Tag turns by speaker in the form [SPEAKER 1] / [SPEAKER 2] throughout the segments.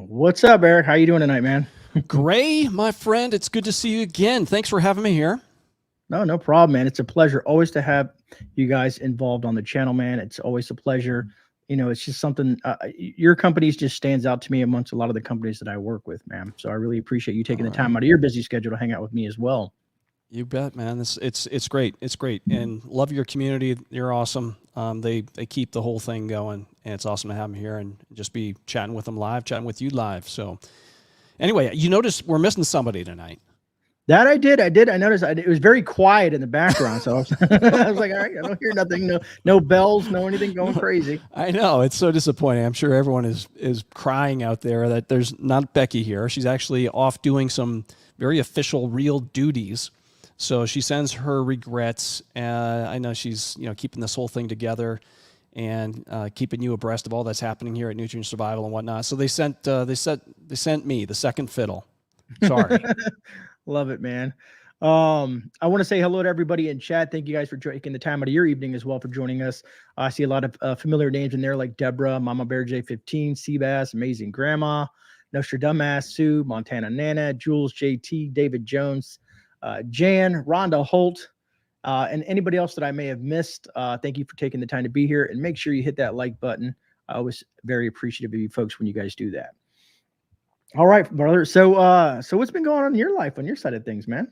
[SPEAKER 1] What's up, Eric? How you doing tonight, man?
[SPEAKER 2] Gray, my friend, it's good to see you again. Thanks for having me here.
[SPEAKER 1] No problem, man. It's a pleasure always to have you guys involved on the channel, man. It's always a pleasure. It's just something. Your company just stands out to me amongst a lot of the companies that I work with, man. So I really appreciate you taking
[SPEAKER 2] All
[SPEAKER 1] the time
[SPEAKER 2] right.
[SPEAKER 1] out of your busy schedule to hang out with me as well.
[SPEAKER 2] You bet, man. It's great. It's great, and love your community. You're awesome. They keep the whole thing going, and it's awesome to have them here and just be chatting with them live, chatting with you live. So, anyway, you notice we're missing somebody tonight.
[SPEAKER 1] That I did. I noticed it was very quiet in the background. So I was, I was like, all right, I don't hear nothing. No bells, no anything going crazy.
[SPEAKER 2] I know, it's so disappointing. I'm sure everyone is crying out there that there's not Becky here. She's actually off doing some very official, real duties. So she sends her regrets. I know she's keeping this whole thing together and keeping you abreast of all that's happening here at Nutrient Survival and whatnot. So they sent me the second fiddle. Sorry.
[SPEAKER 1] Love it, man. I want to say hello to everybody in chat. Thank you guys for taking the time out of your evening as well for joining us. I see a lot of familiar names in there like Deborah, Mama Bear J15, Seabass, Amazing Grandma, Nostradamus, Sue, Montana Nana, Jules JT, David Jones, Jan, Rhonda Holt, and anybody else that I may have missed. Thank you for taking the time to be here, and make sure you hit that like button. I was very appreciative of you folks when you guys do that. All right, brother. So what's been going on in your life, on your side of things, man?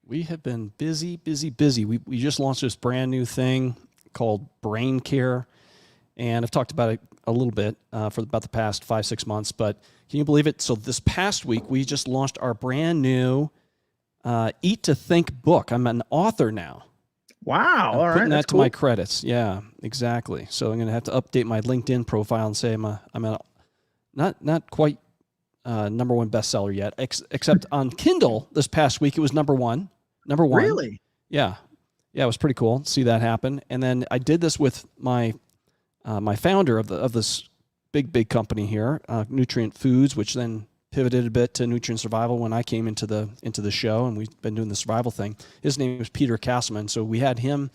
[SPEAKER 2] We have been busy. We just launched this brand new thing called Brain Care, and I've talked about it a little bit for about the past 5-6 months. But can you believe it? So this past week, we just launched our brand new Eat to Think book. I'm an author now.
[SPEAKER 1] Wow!
[SPEAKER 2] I'm putting that to my credits. Yeah, exactly. So I'm going to have to update my LinkedIn profile and say I'm a not quite number one bestseller yet, except on Kindle this past week it was number one.
[SPEAKER 1] Really?
[SPEAKER 2] Yeah, it was pretty cool to see that happen. And then I did this with my my founder of this big company here, Nutrient Foods, which then pivoted a bit to Nutrient Survival when I came into the show, and we've been doing the survival thing. His name is Peter Castleman, so we had him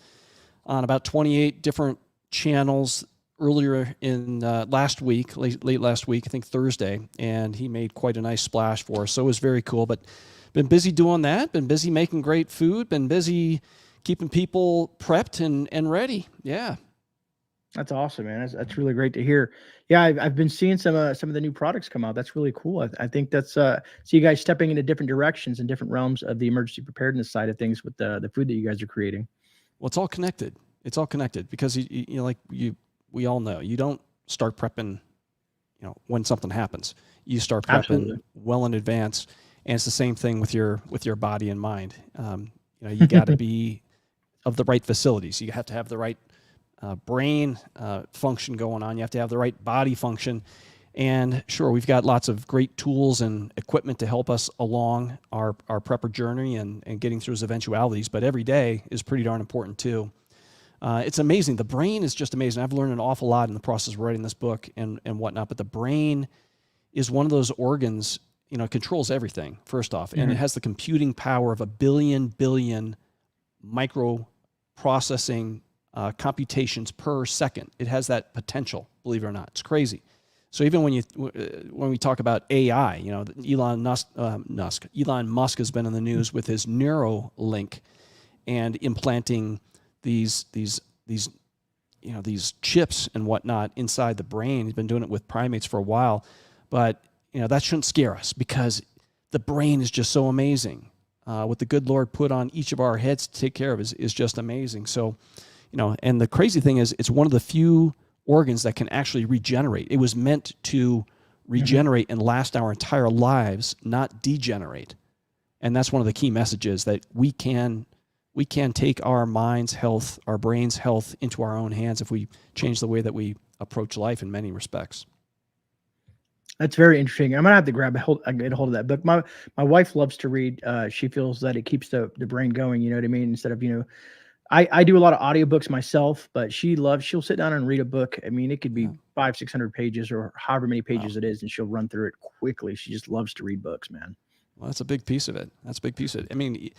[SPEAKER 2] on about 28 different channels earlier in last week, late last week, I think Thursday, and he made quite a nice splash for us. So it was very cool. But been busy doing that, been busy making great food, been busy keeping people prepped and ready. Yeah.
[SPEAKER 1] That's awesome, man. That's really great to hear. Yeah, I've been seeing some of the new products come out. That's really cool. I think that's so you guys stepping into different directions and different realms of the emergency preparedness side of things with the food that you guys are creating.
[SPEAKER 2] Well, it's all connected. It's all connected because we all know you don't start prepping, when something happens. You start prepping
[SPEAKER 1] Absolutely.
[SPEAKER 2] well in advance, and it's the same thing with your body and mind. You got to be of the right facilities. You have to have the right brain function going on. You have to have the right body function. And sure, we've got lots of great tools and equipment to help us along our prepper journey and getting through those eventualities. But every day is pretty darn important too. It's amazing. The brain is just amazing. I've learned an awful lot in the process of writing this book and whatnot. But the brain is one of those organs, it controls everything, first off. And it has the computing power of a billion microprocessing computations per second. It has that potential, believe it or not. It's crazy. So even when we talk about AI, Elon Musk has been in the news with his Neuralink and implanting these chips and whatnot inside the brain. He's been doing it with primates for a while, but that shouldn't scare us because the brain is just so amazing. What the good Lord put on each of our heads to take care of is just amazing. So, and the crazy thing is, it's one of the few organs that can actually regenerate. It was meant to regenerate and last our entire lives, not degenerate. And that's one of the key messages, that we can take our mind's health, our brain's health into our own hands if we change the way that we approach life in many respects.
[SPEAKER 1] That's very interesting. I'm gonna have to get a hold of that book. My wife loves to read. She feels that it keeps the brain going. You know what I mean? Instead of I do a lot of audiobooks myself, but she'll sit down and read a book. I mean, it could be 500-600 pages or however many pages it is, and she'll run through it quickly. She just loves to read books, man.
[SPEAKER 2] Well, that's a big piece of it. That's a big piece of it. I mean,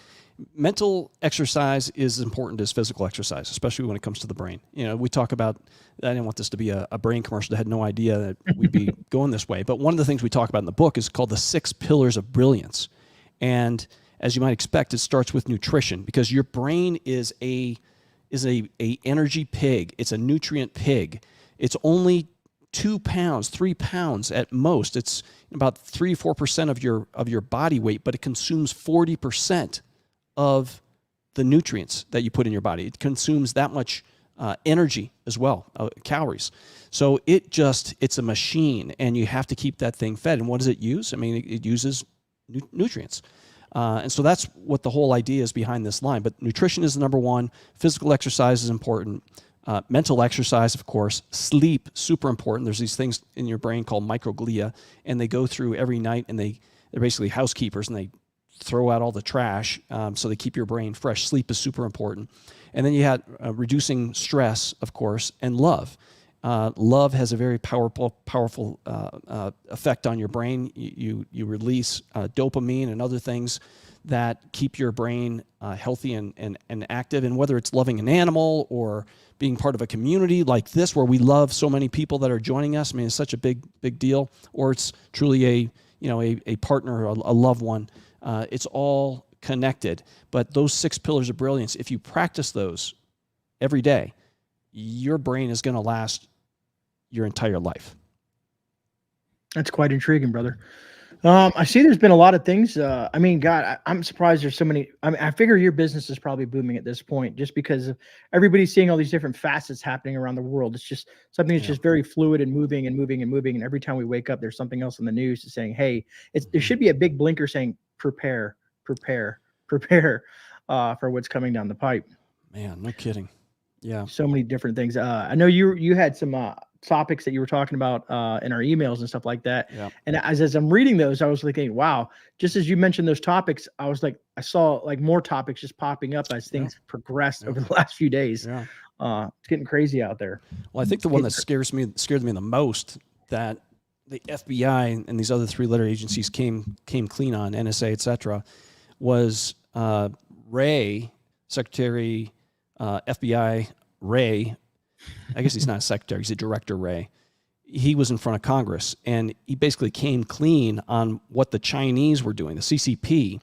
[SPEAKER 2] mental exercise is as important as physical exercise, especially when it comes to the brain. You know, we talk about, I didn't want this to be a brain commercial. I had no idea that we'd be going this way. But one of the things we talk about in the book is called the 6 pillars of brilliance. And as you might expect, it starts with nutrition, because your brain is a energy pig. It's a nutrient pig. It's only 2 pounds, 3 pounds at most. It's about 3-4% of your body weight, but it consumes 40% of the nutrients that you put in your body. It consumes that much energy as well, calories. So it's a machine, and you have to keep that thing fed. And what does it use? I mean, it uses nutrients. And so that's what the whole idea is behind this line. But nutrition is the number one. Physical exercise is important. Mental exercise, of course. Sleep, super important. There's these things in your brain called microglia, and they go through every night, and they're basically housekeepers, and they throw out all the trash, so they keep your brain fresh. Sleep is super important. And then you had reducing stress, of course, and love. Love has a very powerful effect on your brain. You release dopamine and other things that keep your brain healthy and active. And whether it's loving an animal or being part of a community like this, where we love so many people that are joining us, I mean, it's such a big deal. Or it's truly a partner, a loved one. It's all connected. But those 6 pillars of brilliance, if you practice those every day, your brain is going to last your entire life.
[SPEAKER 1] That's quite intriguing, brother. I see there's been a lot of things. I mean, God, I'm surprised there's so many. I mean, I figure your business is probably booming at this point, just because everybody's seeing all these different facets happening around the world. It's just something that's just very fluid and moving and moving and moving. And every time we wake up, there's something else in the news saying, hey, there should be a big blinker saying, prepare for what's coming down the pipe. Man,
[SPEAKER 2] no kidding. Yeah.
[SPEAKER 1] So many different things. I know you had some topics that you were talking about in our emails and stuff like that.
[SPEAKER 2] Yeah.
[SPEAKER 1] And as I'm reading those, I was thinking, wow, just as you mentioned those topics, I was like, I saw like more topics just popping up as things progressed over the last few days.
[SPEAKER 2] Yeah.
[SPEAKER 1] It's getting crazy out there.
[SPEAKER 2] Well, I think the one that scared me the most, that the FBI and these other 3-letter agencies came clean on, NSA, et cetera, was Ray, Secretary FBI Ray. I guess he's not a secretary, he's a director, Ray. He was in front of Congress, and he basically came clean on what the Chinese were doing, the CCP,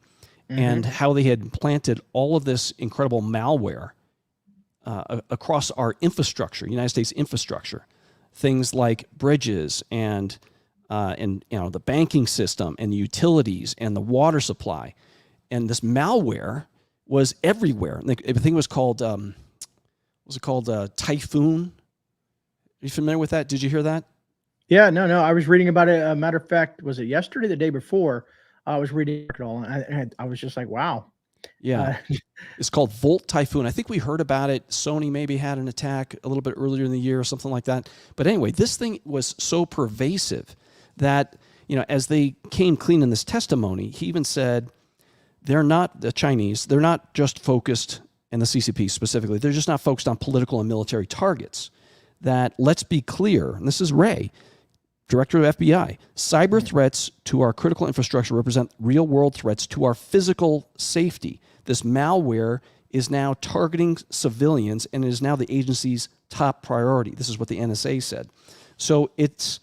[SPEAKER 2] and how they had planted all of this incredible malware across our infrastructure, United States infrastructure, things like bridges and the banking system and the utilities and the water supply. And this malware was everywhere. I think it was called Typhoon? Are you familiar with that? Did you hear that?
[SPEAKER 1] Yeah, no. I was reading about it. Matter of fact, was it yesterday, the day before? I was reading it all, and I was just like, wow.
[SPEAKER 2] Yeah. It's called Volt Typhoon. I think we heard about it. Sony maybe had an attack a little bit earlier in the year or something like that. But anyway, this thing was so pervasive that, as they came clean in this testimony, he even said, they're not the Chinese. They're not just focused, and the CCP specifically, they're just not focused on political and military targets. That, let's be clear, and this is Ray, Director of FBI, cyber threats to our critical infrastructure represent real-world threats to our physical safety. This malware is now targeting civilians and is now the agency's top priority. This is what the NSA said. So it's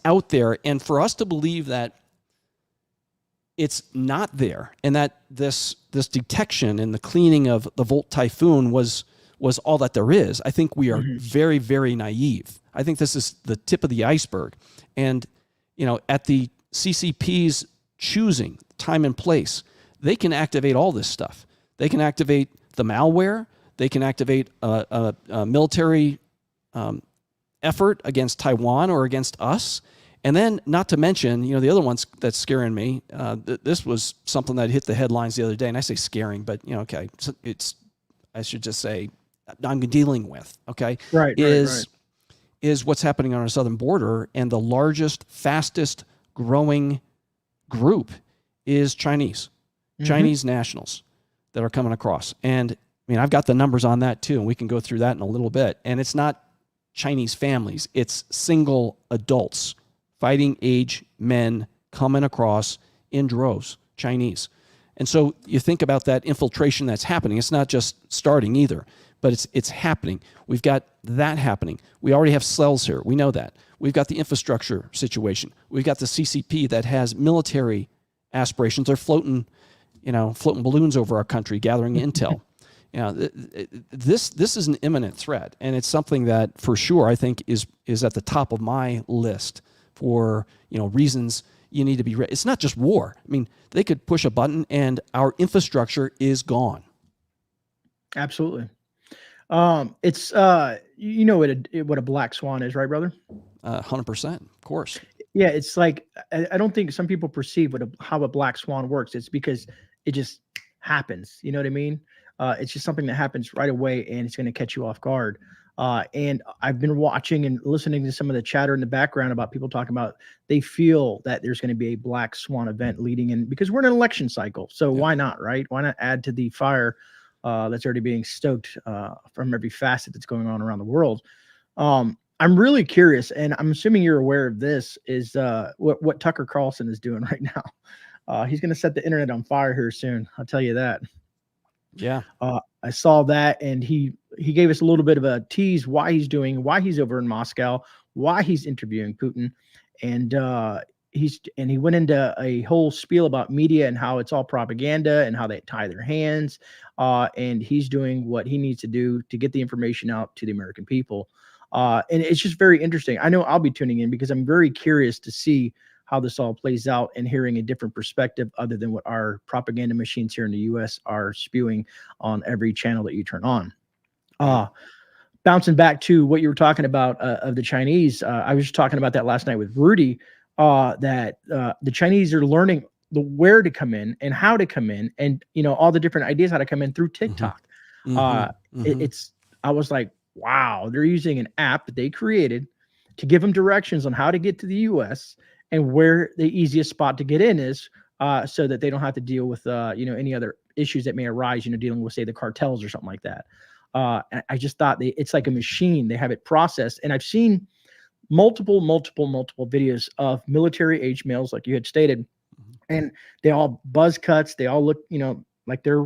[SPEAKER 2] out there, and for us to believe that it's not there, and that this detection and the cleaning of the Volt Typhoon was all that there is, I think we are very, very naive. I think this is the tip of the iceberg. And, at the CCP's choosing time and place, they can activate all this stuff. They can activate the malware. They can activate a military effort against Taiwan or against us. And then, not to mention, the other ones that's scaring me, this was something that hit the headlines the other day, and I say scaring, but, okay, I should just say, I'm dealing with, okay, is what's happening on our southern border, and the largest, fastest growing group is Chinese nationals that are coming across. And, I've got the numbers on that too, and we can go through that in a little bit. And it's not Chinese families, it's single adults, fighting age men coming across in droves, Chinese. And so you think about that infiltration that's happening. It's not just starting either, but it's happening. We've got that happening. We already have cells here. We know that. We've got the infrastructure situation. We've got the CCP that has military aspirations. They're floating balloons over our country, gathering intel. This is an imminent threat, and it's something that for sure I think is at the top of my list for reasons you need to be ready. It's not just war. I mean, they could push a button and our infrastructure is gone.
[SPEAKER 1] Absolutely. It's what a black swan is, right, brother?
[SPEAKER 2] 100%, of course.
[SPEAKER 1] Yeah, it's like I don't think some people perceive how a black swan works. It's because it just happens. You know what I mean? It's just something that happens right away, and it's going to catch you off guard. And I've been watching and listening to some of the chatter in the background about people talking about they feel that there's going to be a black swan event leading in, because we're in an election cycle. So why not, right? Why not add to the fire that's already being stoked from every facet that's going on around the world? I'm really curious, and I'm assuming you're aware of this, is what Tucker Carlson is doing right now. He's going to set the internet on fire here soon. I'll tell you that.
[SPEAKER 2] Yeah.
[SPEAKER 1] I saw that, and he gave us a little bit of a tease why he's over in Moscow, why he's interviewing Putin, and he went into a whole spiel about media and how it's all propaganda and how they tie their hands, and he's doing what he needs to do to get the information out to the American people. And it's just very interesting. I know I'll be tuning in because I'm very curious to see how this all plays out and hearing a different perspective other than what our propaganda machines here in the U.S. are spewing on every channel that you turn on. Bouncing back to what you were talking about of the Chinese, I was just talking about that last night with Rudy, that the Chinese are learning where to come in and how to come in, and all the different ideas how to come in through TikTok. I was like, wow, they're using an app that they created to give them directions on how to get to the U.S. and where the easiest spot to get in is, so that they don't have to deal with any other issues that may arise, dealing with, say, the cartels or something like that. I just thought it's like a machine. They have it processed, and I've seen multiple videos of military-age males, like you had stated, and they all buzz cuts. They all look, like they're.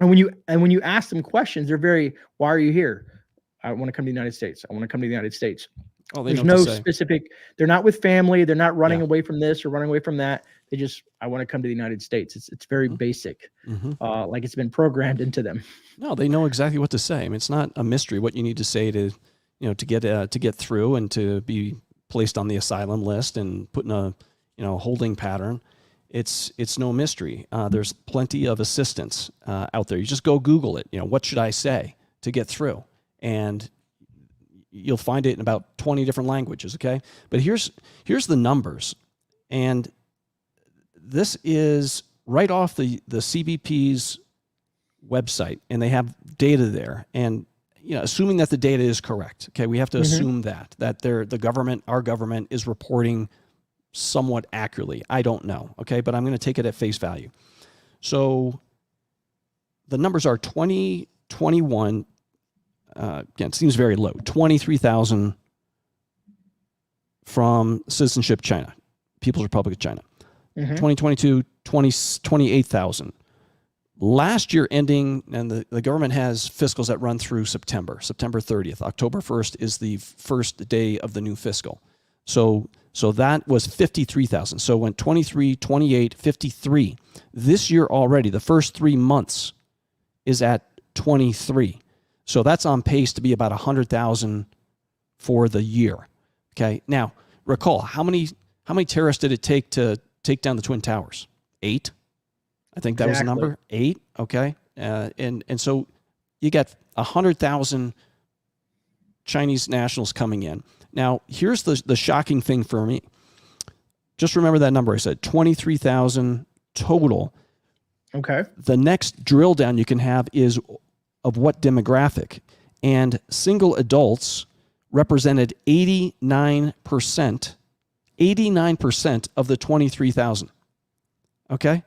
[SPEAKER 1] And when you ask them questions, they're very, "Why are you here?" "I want to come to the United States. I want to come to the United States."
[SPEAKER 2] Oh,
[SPEAKER 1] there's no specific. They're not with family. They're not running away from this or running away from that. They just, I want to come to the United States. It's very basic, like it's been programmed into them.
[SPEAKER 2] No, they know exactly what to say. I mean, it's not a mystery what you need to say to get through and to be placed on the asylum list and put in a holding pattern. It's no mystery. There's plenty of assistance out there. You just go Google it. What should I say to get through? And you'll find it in about 20 different languages, okay? But here's the numbers. And this is right off the CBP's website, and they have data there. And assuming that the data is correct, okay, we have to assume that our government is reporting somewhat accurately. I don't know, okay? But I'm going to take it at face value. So the numbers are 2021. Again, it seems very low. 23,000 from Citizenship China, People's Republic of China. 2022, 28,000. Last year ending, and the government has fiscals that run through September 30th. October 1st is the first day of the new fiscal. So that was 53,000. So it went 23, 28, 53. This year already, the first 3 months is at 23. So that's on pace to be about 100,000 for the year. Okay. Now, recall how many terrorists did it take to take down the Twin Towers? 8. I think that was the number. 8. Okay. And so you got 100,000 Chinese nationals coming in. Now, here's the shocking thing for me. Just remember that number I said, 23,000 total.
[SPEAKER 1] Okay.
[SPEAKER 2] The next drill down you can have is of what demographic, and single adults represented 89% of the 23,000. Okay?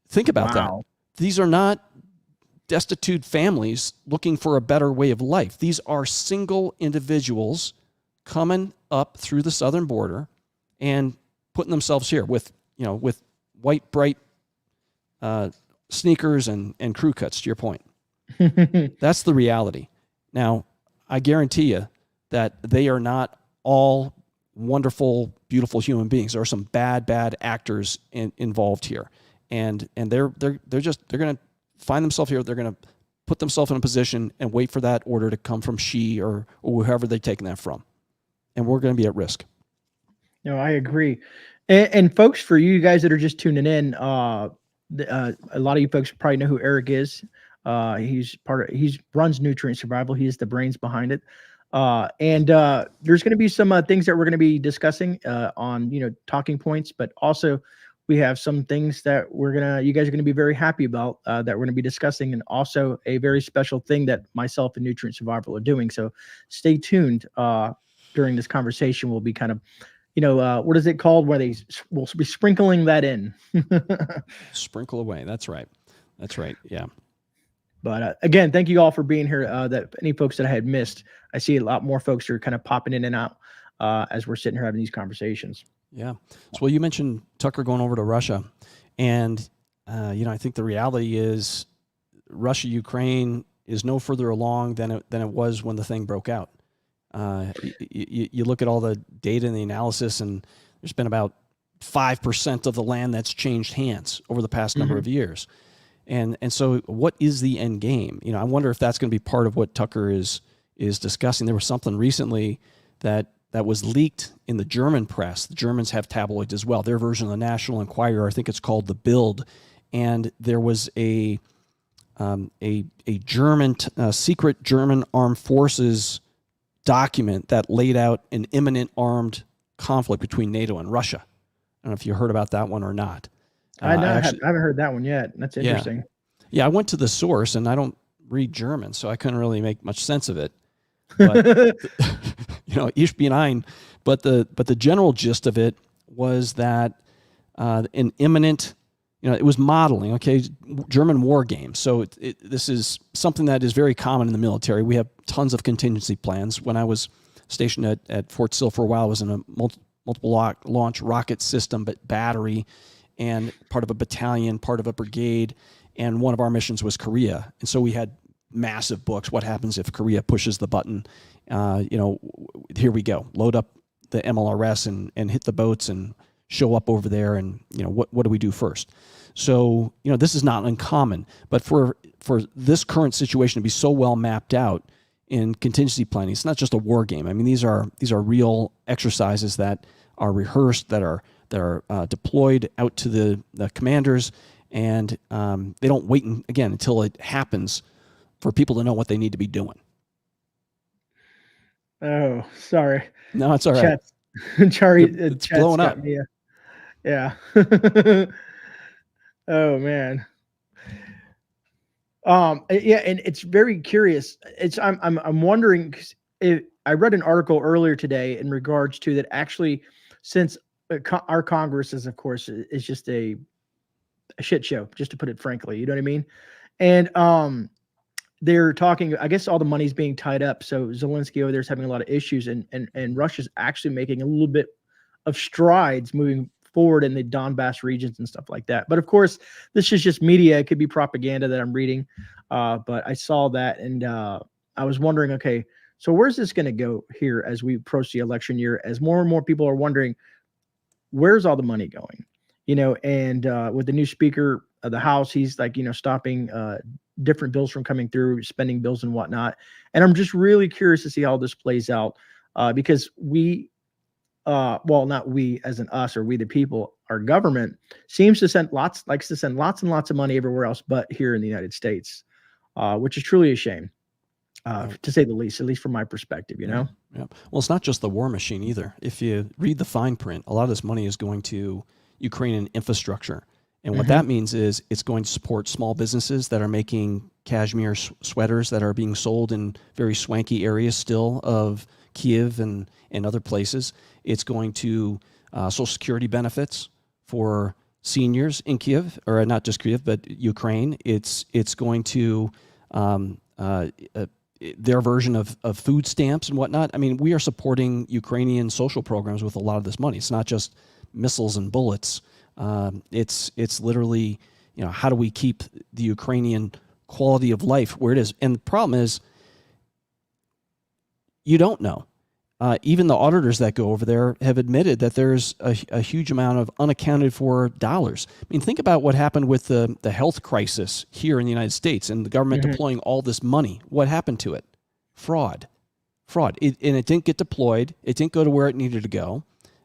[SPEAKER 2] Think about that. These are not destitute families looking for a better way of life. These are single individuals coming up through the southern border and putting themselves here with with white, bright sneakers and crew cuts, to your point. That's the reality. Now, I guarantee you that they are not all wonderful, beautiful human beings. There are some bad actors involved here, and they're going to find themselves here. They're going to put themselves in a position and wait for that order to come from Xi or whoever they're taking that from, and we're going to be at risk.
[SPEAKER 1] No, I agree. And folks, for you guys that are just tuning in, a lot of you folks probably know who Eric is. He runs Nutrient Survival. He's the brains behind it. And there's going to be some things that we're going to be discussing on, talking points, but also we have some things that you guys are going to be very happy about that we're going to be discussing, and also a very special thing that myself and Nutrient Survival are doing. So stay tuned during this conversation. We'll be kind of, what is it called? Where we'll be sprinkling that in.
[SPEAKER 2] Sprinkle away. That's right. Yeah.
[SPEAKER 1] But again, thank you all for being here. That any folks that I had missed, I see a lot more folks are kind of popping in and out as we're sitting here having these conversations.
[SPEAKER 2] Yeah. So, well, you mentioned Tucker going over to Russia, and I think the reality is Russia, Ukraine is no further along than it was when the thing broke out. You look at all the data and the analysis, and there's been about 5% of the land that's changed hands over the past number of years. And so what is the end game? I wonder if that's going to be part of what Tucker is discussing. There was something recently that was leaked in the German press. The Germans have tabloids as well. Their version of the National Enquirer, I think it's called the Bild. And there was a German secret German armed forces document that laid out an imminent armed conflict between NATO and Russia. I don't know if you heard about that one or not.
[SPEAKER 1] I haven't heard that one yet. That's interesting.
[SPEAKER 2] Yeah, I went to the source, and I don't read German, so I couldn't really make much sense of it. But ich bin ein. But the general gist of it was that an imminent, it was modeling. Okay, German war games. So this is something that is very common in the military. We have tons of contingency plans. When I was stationed at Fort Sill for a while, I was in a multiple launch rocket system, but battery, and part of a battalion, part of a brigade, and one of our missions was Korea. And so we had massive books. What happens if Korea pushes the button? Here we go. Load up the MLRS and hit the boats and show up over there. And what do we do first? So this is not uncommon. But for this current situation to be so well mapped out in contingency planning, it's not just a war game. I mean, these are real exercises that are rehearsed, that are deployed out to the commanders, and they don't wait until it happens for people to know what they need to be doing.
[SPEAKER 1] Oh, sorry.
[SPEAKER 2] No, it's all right.
[SPEAKER 1] It's
[SPEAKER 2] blowing up.
[SPEAKER 1] Yeah. Oh man. Yeah, and it's very curious. I'm wondering, I read an article earlier today in regards to that. Actually, since our Congress is, of course, is just a shit show, just to put it frankly. You know what I mean? And they're talking. I guess all the money's being tied up. So Zelensky over there is having a lot of issues, and Russia's actually making a little bit of strides moving forward in the Donbass regions and stuff like that. But of course, this is just media. It could be propaganda that I'm reading. But I saw that, and I was wondering, okay, so where's this going to go here as we approach the election year? As more and more people are wondering, where's all the money going? And with the new Speaker of the House, he's like, stopping different bills from coming through, spending bills and whatnot. And I'm just really curious to see how this plays out because we, well, not we as in us or we the people, our government likes to send lots and lots of money everywhere else but here in the United States, which is truly a shame. To say the least, at least from my perspective,
[SPEAKER 2] Yeah. Well, it's not just the war machine either. If you read the fine print, a lot of this money is going to Ukrainian infrastructure. And what that means is it's going to support small businesses that are making cashmere sweaters that are being sold in very swanky areas still of Kiev and other places. It's going to Social Security benefits for seniors in Kiev, or not just Kiev, but Ukraine. It's going to their version of food stamps and whatnot. I mean, we are supporting Ukrainian social programs with a lot of this money. It's not just missiles and bullets. It's literally, how do we keep the Ukrainian quality of life where it is? And the problem is, you don't know. Even the auditors that go over there have admitted that there's a huge amount of unaccounted for dollars. I mean, think about what happened with the health crisis here in the United States and the government deploying all this money. What happened to it? Fraud. And it didn't get deployed. It didn't go to where it needed to go.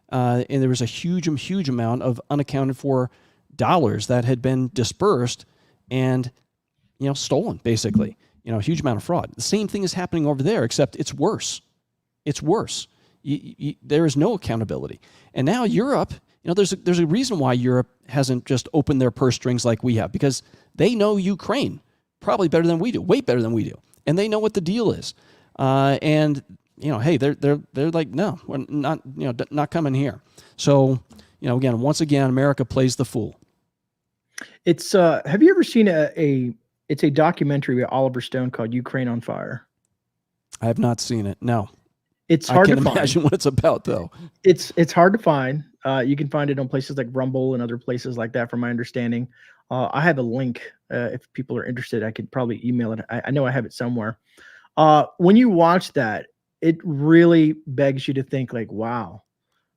[SPEAKER 2] And there was a huge amount of unaccounted for dollars that had been dispersed and, stolen, basically. A huge amount of fraud. The same thing is happening over there, except it's worse. It's worse. There is no accountability. And now Europe, there's a reason why Europe hasn't just opened their purse strings like we have, because they know Ukraine probably better than we do, way better than we do, and they know what the deal is. And hey, they're like, no, we're not, not coming here. So, once again, America plays the fool.
[SPEAKER 1] It's have you ever seen it's a documentary by Oliver Stone called Ukraine on Fire?
[SPEAKER 2] I have not seen it. No.
[SPEAKER 1] It's hard to find.
[SPEAKER 2] I can't imagine what it's about, though.
[SPEAKER 1] It's hard to find. You can find it on places like Rumble and other places like that, from my understanding. I have a link. If people are interested, I could probably email it. I know I have it somewhere. When you watch that, it really begs you to think like, wow,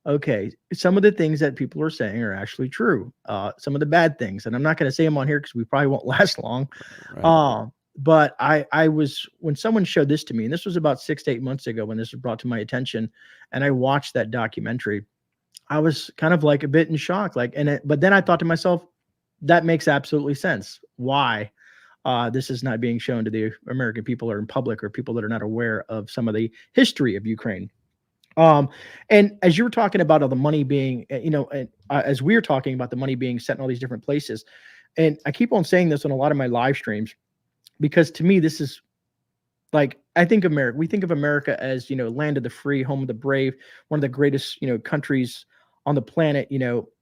[SPEAKER 1] okay, some of the things that people are saying are actually true. Some of the bad things, and I'm not going to say them on here because we probably won't last long. Right. But I was, when someone showed this to me, and this was about 6 to 8 months ago when this was brought to my attention, and I watched that documentary, I was kind of like a bit in shock. But then I thought to myself, that makes absolutely sense. Why this is not being shown to the American people or in public, or people that are not aware of some of the history of Ukraine. And as you were talking about all the money being, as we were talking about the money being set in all these different places, and I keep on saying this on a lot of my live streams, because to me, this is like, I think we think of America as, land of the free, home of the brave, one of the greatest, countries on the planet,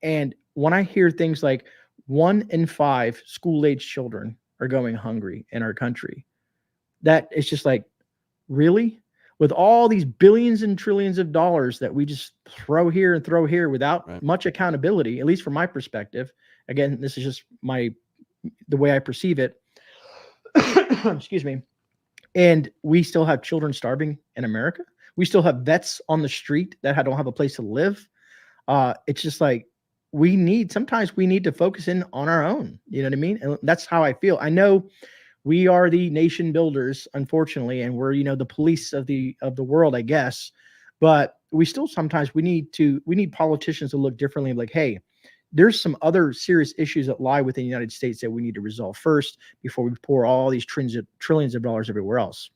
[SPEAKER 1] and when I hear things like 1 in 5 school-age children are going hungry in our country, that it's just like, really? With all these billions and trillions of dollars that we just throw here and throw here without much accountability, at least from my perspective. Again, this is just the way I perceive it. Excuse me. And we still have children starving in America. We still have vets on the street that don't have a place to live. It's just like, sometimes we need to focus in on our own. You know what I mean? And that's how I feel. I know we are the nation builders, unfortunately, and we're, the police of the world, I guess. But we still sometimes we need politicians to look differently, like, hey, there's some other serious issues that lie within the United States that we need to resolve first before we pour all these trillions of dollars everywhere else.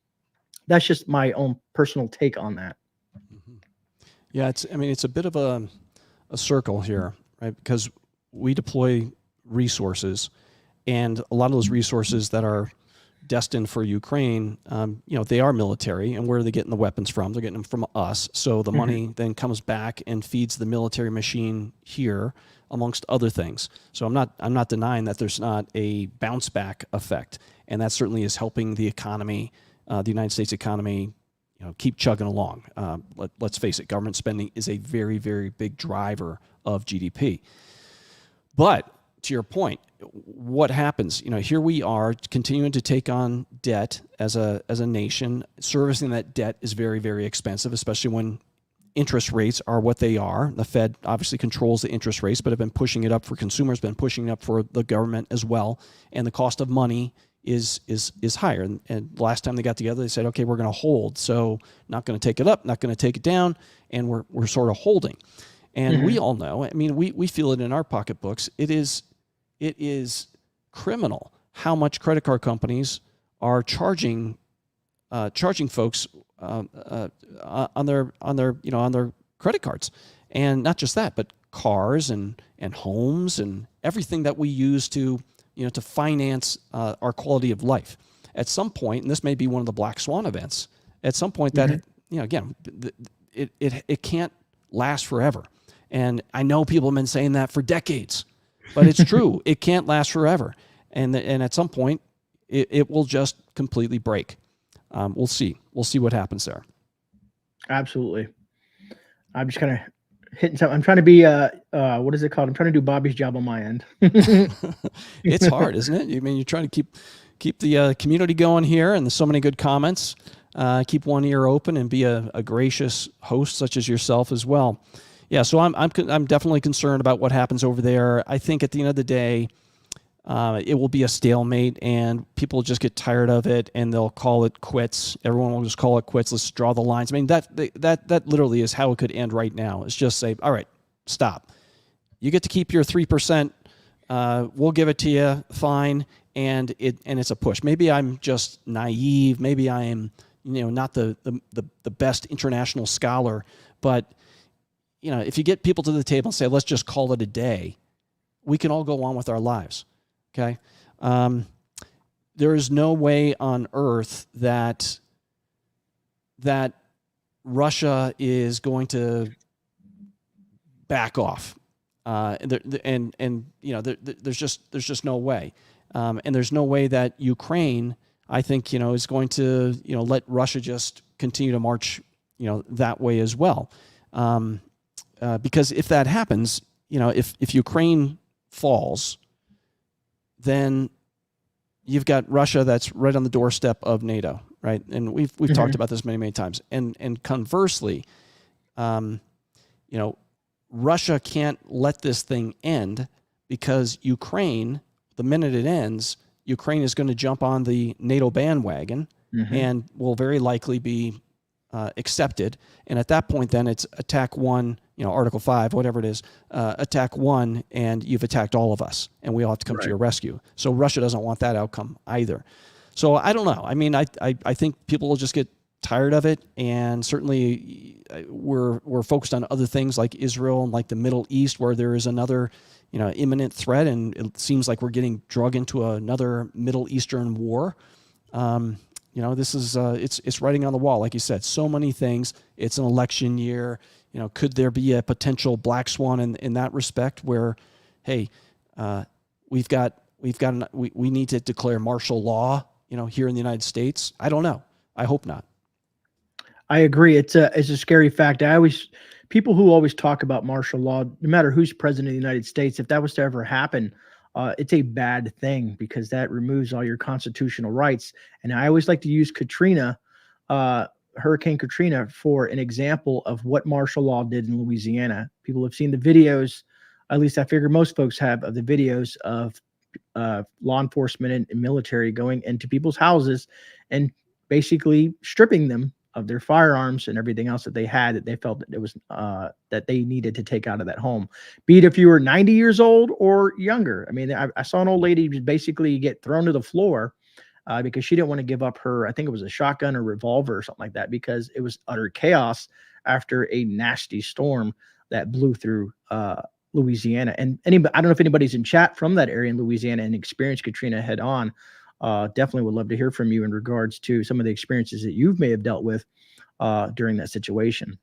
[SPEAKER 1] That's just my own personal take on that.
[SPEAKER 2] Mm-hmm. Yeah, it's a bit of a circle here, right? Because we deploy resources, and a lot of those resources that are destined for Ukraine, they are military. And where are they getting the weapons from? They're getting them from us. So the money then comes back and feeds the military machine here, amongst other things. So I'm not denying that there's not a bounce back effect, and that certainly is helping the economy, the United States economy, keep chugging along. Let's face it, government spending is a very, very big driver of GDP. But to your point, what happens? Here we are continuing to take on debt as a nation. Servicing that debt is very, very expensive, especially when interest rates are what they are. The Fed obviously controls the interest rates, but have been pushing it up for consumers, been pushing it up for the government as well. And the cost of money is higher. And last time they got together, they said, okay, we're going to hold. So not going to take it up, not going to take it down. And we're sort of holding. And we all know, we feel it in our pocketbooks. It is criminal how much credit card companies are charging folks on their credit cards, and not just that, but cars and homes and everything that we use to finance our quality of life. At some point, and this may be one of the black swan events, at some point that again, it can't last forever. And I know people have been saying that for decades, but it's true. It can't last forever, and at some point, it will just completely break. We'll see what happens there.
[SPEAKER 1] Absolutely. I'm just kind of hitting something. I'm trying to be what is it called? I'm trying to do Bobby's job on my end.
[SPEAKER 2] It's hard, isn't it? I mean, you're trying to keep the community going here, and there's so many good comments. Keep one ear open and be a gracious host such as yourself as well. Yeah, so I'm definitely concerned about what happens over there. I think at the end of the day, it will be a stalemate, and people will just get tired of it, and they'll call it quits. Everyone will just call it quits. Let's draw the lines. I mean, that literally is how it could end right now. It's just say, all right, stop. You get to keep your 3%. We'll give it to you, fine. And it's a push. Maybe I'm just naive. Maybe I am, not the best international scholar. But if you get people to the table and say, let's just call it a day, we can all go on with our lives. Okay. There is no way on earth that Russia is going to back off. There's just no way. And there's no way that Ukraine, I think, is going to, let Russia just continue to march, that way as well. Because if that happens, if Ukraine falls, then you've got Russia that's right on the doorstep of NATO, right? And we've talked about this many, many times. And conversely, Russia can't let this thing end, because Ukraine, the minute it ends, Ukraine is going to jump on the NATO bandwagon and will very likely be accepted. And at that point, then it's attack one, Article 5, whatever it is, attack one, and you've attacked all of us, and we all have to come to your rescue. So Russia doesn't want that outcome either. So I don't know. I mean, I think people will just get tired of it, and certainly we're focused on other things like Israel and like the Middle East, where there is another imminent threat, and it seems like we're getting drug into another Middle Eastern war. This is it's writing on the wall, like you said. So many things. It's an election year. Could there be a potential black swan in that respect, where, hey, we need to declare martial law, here in the United States? I don't know. I hope not.
[SPEAKER 1] I agree. It's a scary fact. People who always talk about martial law, no matter who's president of the United States, if that was to ever happen, it's a bad thing, because that removes all your constitutional rights. And I always like to use Hurricane Katrina, for an example of what martial law did in Louisiana. People have seen the videos, at least I figure most folks have, of the videos of law enforcement and military going into people's houses and basically stripping them of their firearms and everything else that they had, that they felt that it was that they needed to take out of that home, be it if you were 90 years old or younger. I mean, I saw an old lady just basically get thrown to the floor because she didn't want to give up her, I think it was a shotgun or revolver or something like that, because it was utter chaos after a nasty storm that blew through Louisiana. And I don't know if anybody's in chat from that area in Louisiana and experienced Katrina head on. Definitely would love to hear from you in regards to some of the experiences that you may have dealt with during that situation.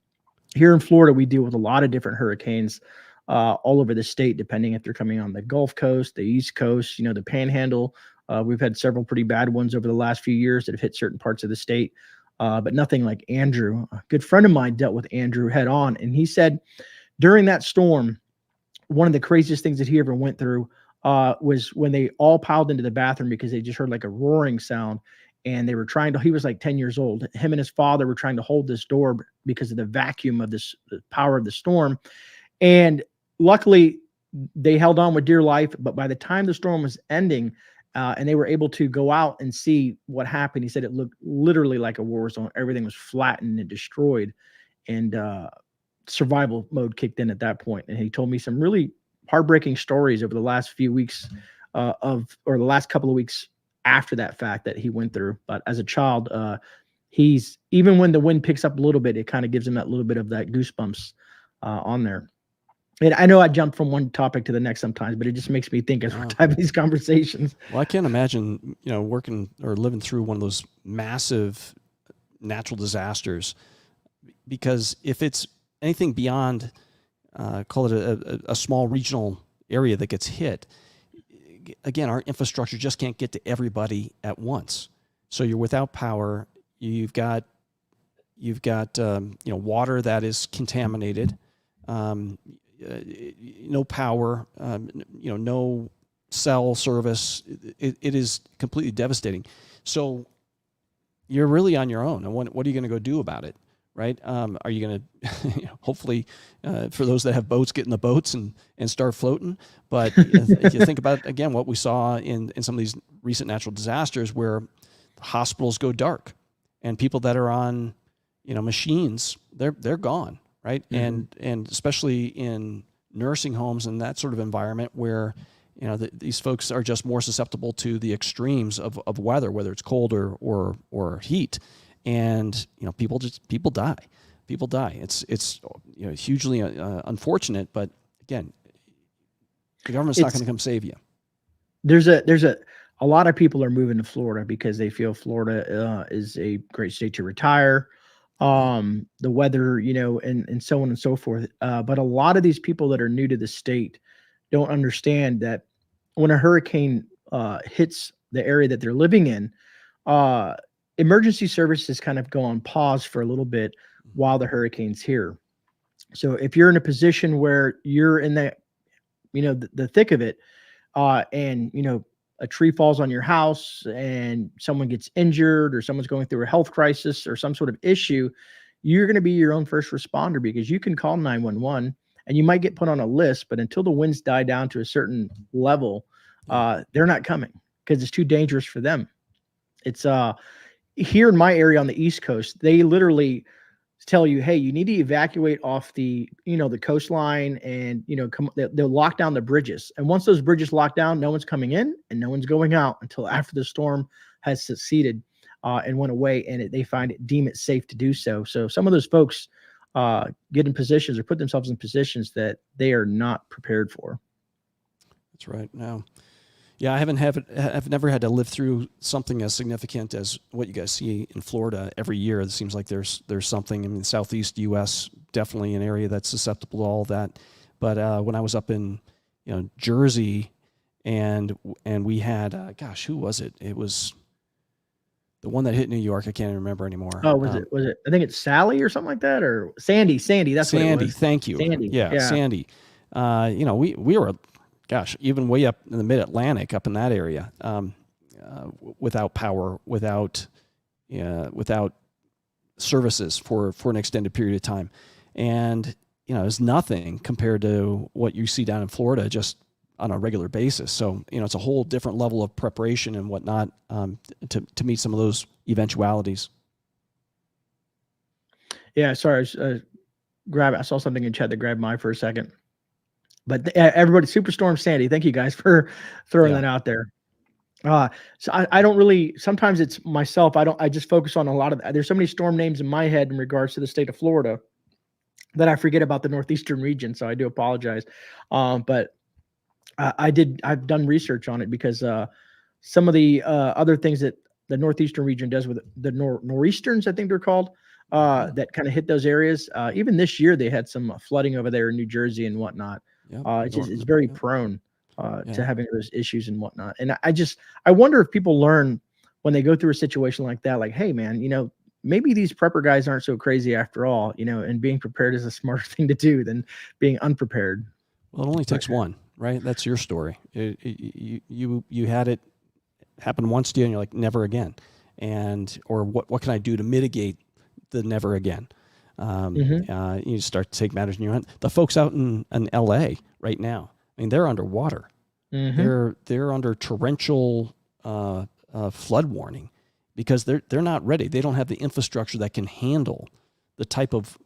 [SPEAKER 1] Here in Florida, we deal with a lot of different hurricanes all over the state, depending if they're coming on the Gulf Coast, the East Coast, the Panhandle. We've had several pretty bad ones over the last few years that have hit certain parts of the state, but nothing like Andrew. A good friend of mine dealt with Andrew head on, and he said during that storm, one of the craziest things that he ever went through was when they all piled into the bathroom because they just heard like a roaring sound, and they were he was like 10 years old. Him and his father were trying to hold this door because of the vacuum of the power of the storm. And luckily they held on with dear life. But by the time the storm was ending and they were able to go out and see what happened, he said it looked literally like a war zone. Everything was flattened and destroyed, and survival mode kicked in at that point. And he told me some really heartbreaking stories over the last few weeks or the last couple of weeks after that fact that he went through. But as a child, he's, even when the wind picks up a little bit, it kind of gives him that little bit of that goosebumps on there. And I know I jumped from one topic to the next sometimes, but it just makes me think as we're having these conversations.
[SPEAKER 2] Well, I can't imagine, working or living through one of those massive natural disasters, because if it's anything beyond, call it a small regional area that gets hit, again, our infrastructure just can't get to everybody at once. So you're without power. You've got water that is contaminated. no power, no cell service. It is completely devastating. So you're really on your own. And what are you going to go do about it? Right? Are you going to, hopefully, for those that have boats, get in the boats and start floating? But if you think about, again, what we saw in some of these recent natural disasters where hospitals go dark and people that are on, machines, they're gone, right?
[SPEAKER 1] Mhm.
[SPEAKER 2] And especially in nursing homes and that sort of environment where, these folks are just more susceptible to the extremes of weather, whether it's cold or heat. And people die. It's hugely unfortunate, but again, the government's not going to come save you.
[SPEAKER 1] There's a lot of people are moving to Florida because they feel Florida is a great state to retire. The weather, and so on and so forth. But a lot of these people that are new to the state don't understand that when a hurricane hits the area that they're living in, uh, emergency services kind of go on pause for a little bit while the hurricane's here. So if you're in a position where you're in the thick of it, and a tree falls on your house and someone gets injured or someone's going through a health crisis or some sort of issue, you're going to be your own first responder because you can call 911 and you might get put on a list, but until the winds die down to a certain level, they're not coming because it's too dangerous for them. It's here in my area on the East Coast, they literally tell you, hey, you need to evacuate off the coastline, and they'll lock down the bridges. And once those bridges lock down, no one's coming in and no one's going out until after the storm has succeeded and went away, and they deem it safe to do so. So some of those folks get in positions or put themselves in positions that they are not prepared for.
[SPEAKER 2] That's right. Now, yeah, I've never had to live through something as significant as what you guys see in Florida every year. It seems like there's something. I mean, Southeast U.S. definitely an area that's susceptible to all that. But when I was up in Jersey, and we had who was it? It was the one that hit New York. I can't even remember anymore.
[SPEAKER 1] Oh, was it? I think it's Sally or something like that, or Sandy. That's
[SPEAKER 2] Sandy.
[SPEAKER 1] What it was.
[SPEAKER 2] Thank you.
[SPEAKER 1] Sandy.
[SPEAKER 2] Yeah, Sandy. We were, even way up in the mid-Atlantic, up in that area, without power, without services for an extended period of time. And, it's nothing compared to what you see down in Florida just on a regular basis. So, it's a whole different level of preparation and whatnot to meet some of those eventualities.
[SPEAKER 1] Yeah, sorry. I saw something in chat that grabbed my for a second. But everybody, Superstorm Sandy, thank you guys for throwing that out there. So I don't really, sometimes it's myself. I just focus on a lot of, there's so many storm names in my head in regards to the state of Florida that I forget about the Northeastern region. So I do apologize. But I've done research on it because some of the other things that the Northeastern region does with the nor'easters, I think they're called, that kind of hit those areas. Even this year, they had some flooding over there in New Jersey and whatnot. It's very prone to having those issues and whatnot. And I wonder if people learn when they go through a situation like that, like, hey, man, maybe these prepper guys aren't so crazy after all, and being prepared is a smarter thing to do than being unprepared.
[SPEAKER 2] Well, it only takes one, right? That's your story. You had it happen once to you and you're like, never again. Or what can I do to mitigate the never again? You start to take matters in your hand. The folks out in LA right now, I mean, they're underwater. They're under torrential flood warning because they're not ready. They don't have the infrastructure that can handle the type of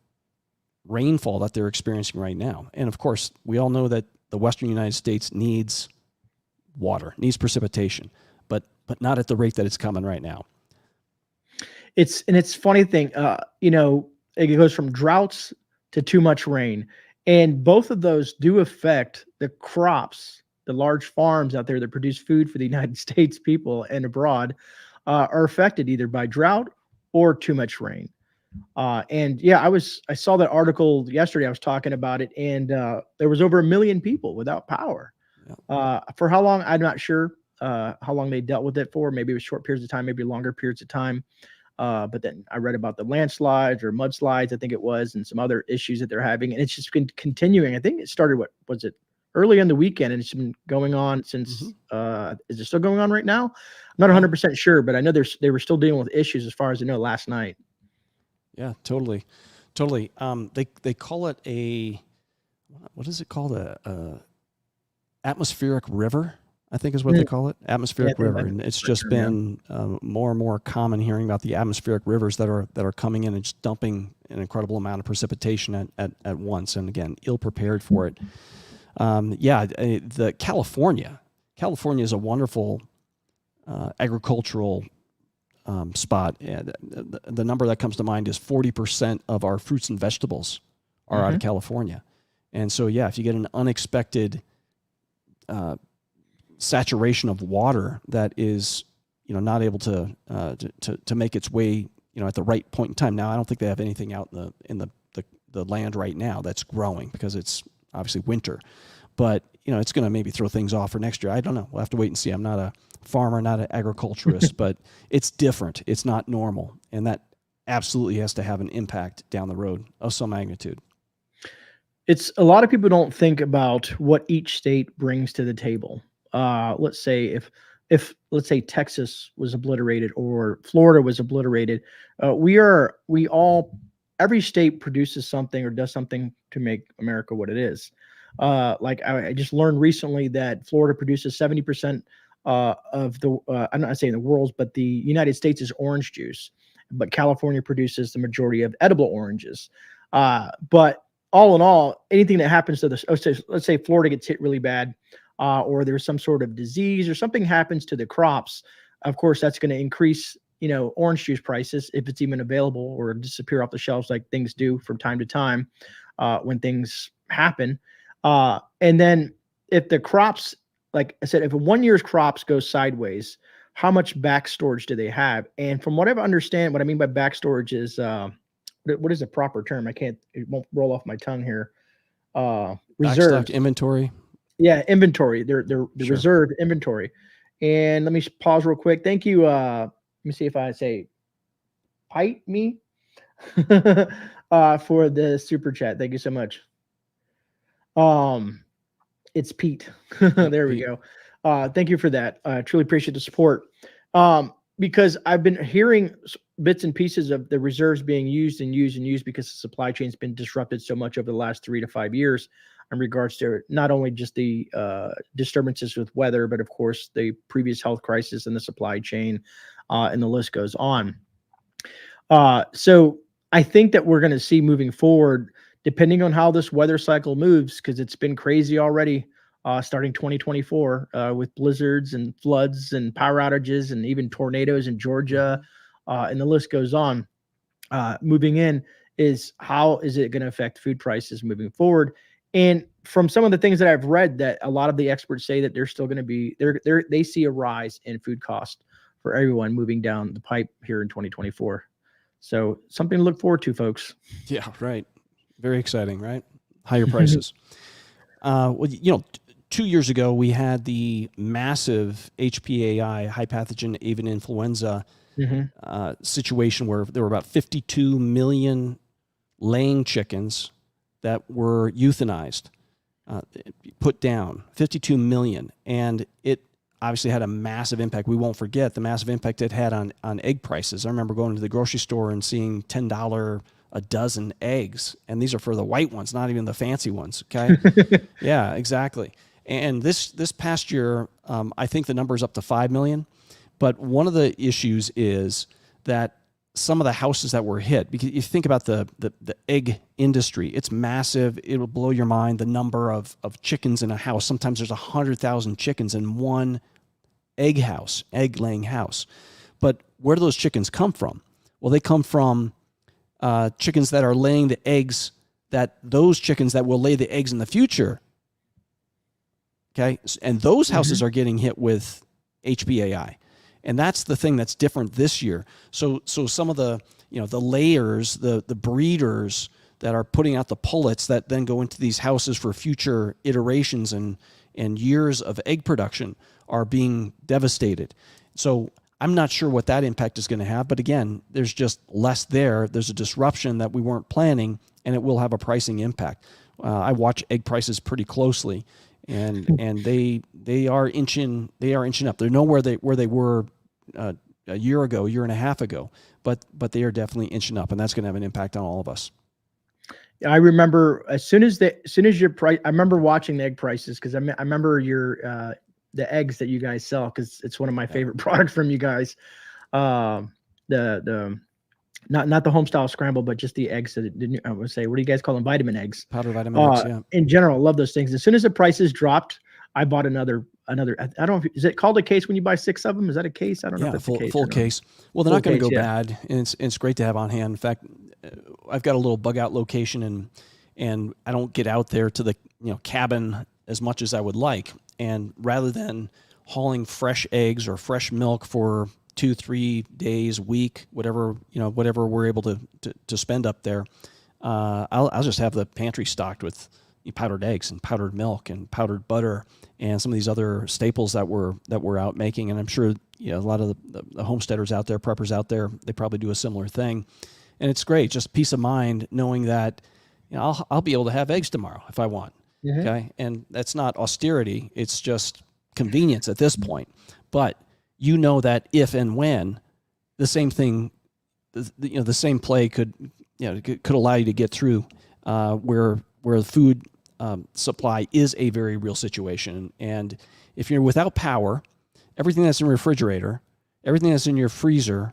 [SPEAKER 2] rainfall that they're experiencing right now. And of course, we all know that the Western United States needs water, needs precipitation, but not at the rate that it's coming right now.
[SPEAKER 1] It's funny thing, it goes from droughts to too much rain. And both of those do affect the crops, the large farms out there that produce food for the United States people and abroad are affected either by drought or too much rain. And yeah, I saw that article yesterday. I was talking about it, and there was over 1 million people without power. For how long, I'm not sure how long they dealt with it for. Maybe it was short periods of time, maybe longer periods of time. But then I read about the landslides or mudslides, I think it was, and some other issues that they're having. And it's just been continuing. I think it started, what was it, early in the weekend, and it's been going on since, is it still going on right now? I'm not 100% sure, but I know they were still dealing with issues as far as I know last night.
[SPEAKER 2] Yeah, totally. They call it what is it called? A atmospheric river, I think is what they call it. Atmospheric river. And it's just been more and more common hearing about the atmospheric rivers that are coming in and just dumping an incredible amount of precipitation at once. And again, ill prepared for it. The California is a wonderful agricultural spot. The number that comes to mind is 40% of our fruits and vegetables are out of California. And so, if you get an unexpected saturation of water that is, not able to make its way, at the right point in time. Now, I don't think they have anything out in the land right now that's growing because it's obviously winter, but it's going to maybe throw things off for next year. I don't know. We'll have to wait and see. I'm not a farmer, not an agriculturist, but it's different. It's not normal. And that absolutely has to have an impact down the road of some magnitude.
[SPEAKER 1] It's a lot of people don't think about what each state brings to the table. Let's say if let's say Texas was obliterated or Florida was obliterated, every state produces something or does something to make America what it is. Like I just learned recently that Florida produces 70% of the, I'm not saying the world's, but the United States is orange juice, but California produces the majority of edible oranges. But all in all, anything that happens to let's say Florida gets hit really bad, or there's some sort of disease or something happens to the crops, of course, that's going to increase, orange juice prices if it's even available, or disappear off the shelves like things do from time to time when things happen. And then if the crops, like I said, if 1 year's crops go sideways, how much back storage do they have? And from what I understand, what I mean by back storage is, what is the proper term? It won't roll off my tongue here. Reserve
[SPEAKER 2] inventory.
[SPEAKER 1] Yeah, inventory. The reserve inventory. And let me pause real quick. Thank you. Let me see if I say Pite me for the super chat. Thank you so much. It's Pete. There we go. Thank you for that. Truly appreciate the support. Because I've been hearing bits and pieces of the reserves being used because the supply chain's been disrupted so much over the last 3 to 5 years in regards to not only just the disturbances with weather, but of course the previous health crisis in the supply chain, and the list goes on. So I think that we're going to see moving forward, depending on how this weather cycle moves, because it's been crazy already. Starting 2024 with blizzards and floods and power outages and even tornadoes in Georgia, and the list goes on. Moving in is how is it going to affect food prices moving forward? And from some of the things that I've read, that a lot of the experts say that they're still going to be they see a rise in food cost for everyone moving down the pipe here in 2024. So something to look forward to, folks.
[SPEAKER 2] Yeah, right. Very exciting, right? Higher prices. 2 years ago, we had the massive HPAI, high pathogen avian influenza situation where there were about 52 million laying chickens that were euthanized, put down, 52 million. And it obviously had a massive impact. We won't forget the massive impact it had on egg prices. I remember going to the grocery store and seeing $10 a dozen eggs. And these are for the white ones, not even the fancy ones. Okay. Yeah, exactly. And this past year, I think the number is up to 5 million. But one of the issues is that some of the houses that were hit, because you think about the egg industry, it's massive. It'll blow your mind, the number of chickens in a house. Sometimes there's 100,000 chickens in one egg-laying house. But where do those chickens come from? Well, they come from chickens that are laying the eggs, that those chickens that will lay the eggs in the future. Okay, and those houses are getting hit with HPAI. And that's the thing that's different this year. So some of the, the layers, the breeders that are putting out the pullets that then go into these houses for future iterations and years of egg production are being devastated. So I'm not sure what that impact is going to have, but again, there's just less there. There's a disruption that we weren't planning, and it will have a pricing impact. I watch egg prices pretty closely, and they are inching up. They're nowhere where they were a year and a half ago, but they are definitely inching up, and that's going to have an impact on all of us.
[SPEAKER 1] I remember as soon as your price, I remember watching the egg prices, because I remember your the eggs that you guys sell, because it's one of my favorite products from you guys. The not the home style scramble, but just the eggs that I would say, what do you guys call them? Vitamin eggs.
[SPEAKER 2] Powdered vitamin eggs, yeah.
[SPEAKER 1] In general, love those things. As soon as the prices dropped, I bought another. I don't know. Is it called a case when you buy 6 of them? Is that a case? I don't know if it's a case.
[SPEAKER 2] Full case. Well, they're not going to go bad, and it's great to have on hand. In fact, I've got a little bug out location, and I don't get out there to the cabin as much as I would like. And rather than hauling fresh eggs or fresh milk for 2-3 days, week, whatever we're able to spend up there, I'll just have the pantry stocked with powdered eggs and powdered milk and powdered butter and some of these other staples that we're out making. And I'm sure a lot of the homesteaders out there, preppers out there, they probably do a similar thing. And it's great, just peace of mind knowing that I'll be able to have eggs tomorrow if I want. Mm-hmm. Okay, and that's not austerity; it's just convenience at this point. But that if and when the same thing, the same play could allow you to get through where the food supply is a very real situation. And if you're without power, everything that's in your refrigerator, everything that's in your freezer,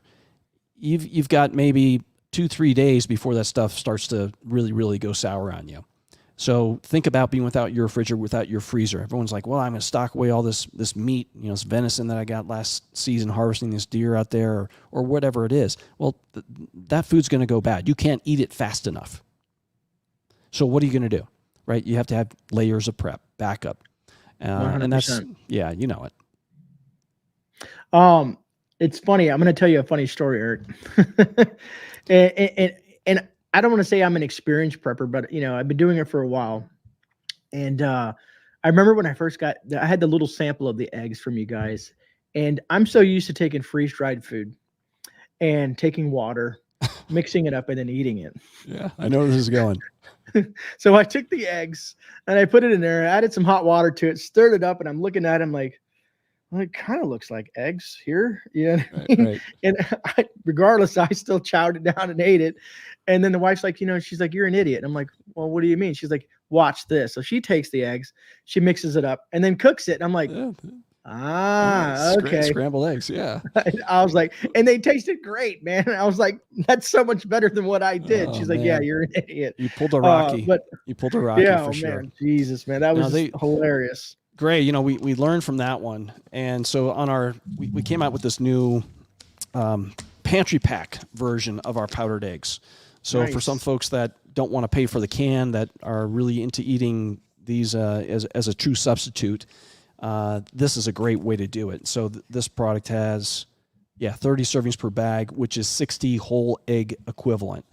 [SPEAKER 2] you've got maybe 2-3 days before that stuff starts to really, really go sour on you. So think about being without your refrigerator, without your freezer. Everyone's like, well, I'm going to stock away all this meat, this venison that I got last season harvesting this deer out there, or whatever it is. Well, that food's going to go bad. You can't eat it fast enough. So what are you going to do? Right? You have to have layers of prep, backup. And that's, yeah, you know
[SPEAKER 1] it. It's funny. I'm going to tell you a funny story, Eric. and I don't want to say I'm an experienced prepper, but I've been doing it for a while. And I remember when I first I had the little sample of the eggs from you guys, and I'm so used to taking freeze-dried food and taking water, mixing it up, and then eating it.
[SPEAKER 2] Yeah, I know where this is going.
[SPEAKER 1] So I took the eggs and I put it in there, added some hot water to it, stirred it up, and I'm looking at them like, well, it kind of looks like eggs here. Yeah. Right. And regardless, I still chowed it down and ate it. And then the wife's like, she's like, you're an idiot. And I'm like, well, what do you mean? She's like, watch this. So she takes the eggs, she mixes it up, and then cooks it. And I'm like, okay.
[SPEAKER 2] Scrambled eggs. Yeah.
[SPEAKER 1] I was like, and they tasted great, man. I was like, that's so much better than what I did. She's like, yeah, you're an idiot.
[SPEAKER 2] You pulled a Rocky. You pulled a Rocky for sure.
[SPEAKER 1] Man, Jesus, man. That was hilarious.
[SPEAKER 2] Gray, we learned from that one. And so on we came out with this new pantry pack version of our powdered eggs. So for some folks that don't want to pay for the can, that are really into eating these as a true substitute, this is a great way to do it. So this product has 30 servings per bag, which is 60 whole egg equivalent.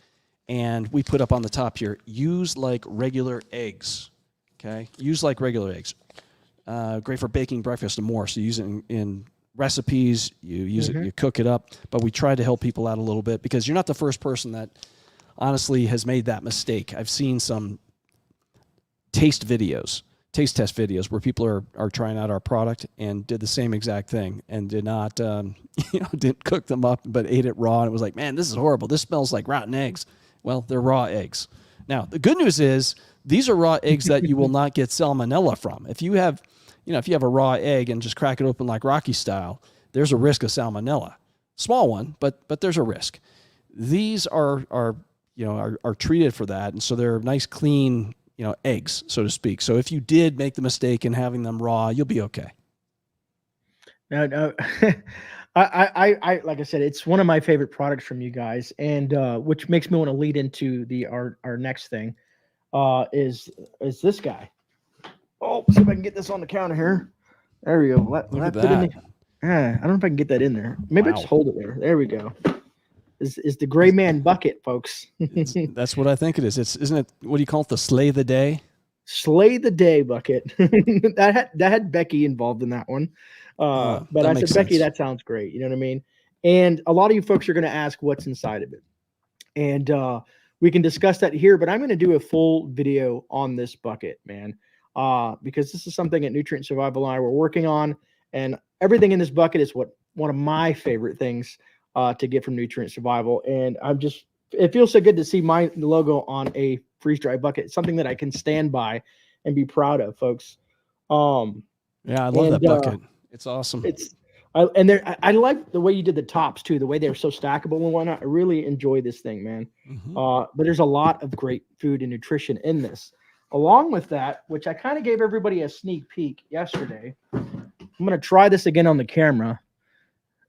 [SPEAKER 2] And we put up on the top here, use like regular eggs. Okay, use like regular eggs. Great for baking breakfast and more. So you use it in recipes, you use it, you cook it up. But we try to help people out a little bit, because you're not the first person that honestly has made that mistake. I've seen some taste test videos where people are trying out our product and did the same exact thing and did not, didn't cook them up, but ate it raw. And it was like, man, this is horrible. This smells like rotten eggs. Well, they're raw eggs. Now, the good news is these are raw eggs that you will not get salmonella from. If you have a raw egg and just crack it open like Rocky style, there's a risk of salmonella. Small one, but there's a risk. These are treated for that, and so they're nice, clean, eggs, so to speak. So if you did make the mistake in having them raw, you'll be okay.
[SPEAKER 1] No, I like I said, it's one of my favorite products from you guys, and which makes me want to lead into our next thing, is this guy. Oh, see if I can get this on the counter here. There we go.
[SPEAKER 2] Look at that.
[SPEAKER 1] I don't know if I can get that in there. Maybe I just hold it there. There we go. Is the GreyMan bucket, folks?
[SPEAKER 2] That's what I think it is. Isn't it? What do you call it? The slay the day.
[SPEAKER 1] slay the day bucket. that had Becky involved in that one. But
[SPEAKER 2] That
[SPEAKER 1] I
[SPEAKER 2] makes
[SPEAKER 1] said, Becky,
[SPEAKER 2] sense.
[SPEAKER 1] that sounds great. You know what I mean? And a lot of you folks are going to ask what's inside of it. And we can discuss that here, but I'm going to do a full video on this bucket, man, because this is something at Nutrient Survival and I were working on, and everything in this bucket is one of my favorite things to get from Nutrient Survival. And it feels so good to see my logo on a freeze-dried bucket. It's something that I can stand by and be proud of, folks.
[SPEAKER 2] Yeah, I love that bucket. It's awesome.
[SPEAKER 1] I like the way you did the tops too, the way they're so stackable and whatnot. I really enjoy this thing, man. But there's a lot of great food and nutrition in this. Along with that, which I kind of gave everybody a sneak peek yesterday, I'm going to try this again on the camera,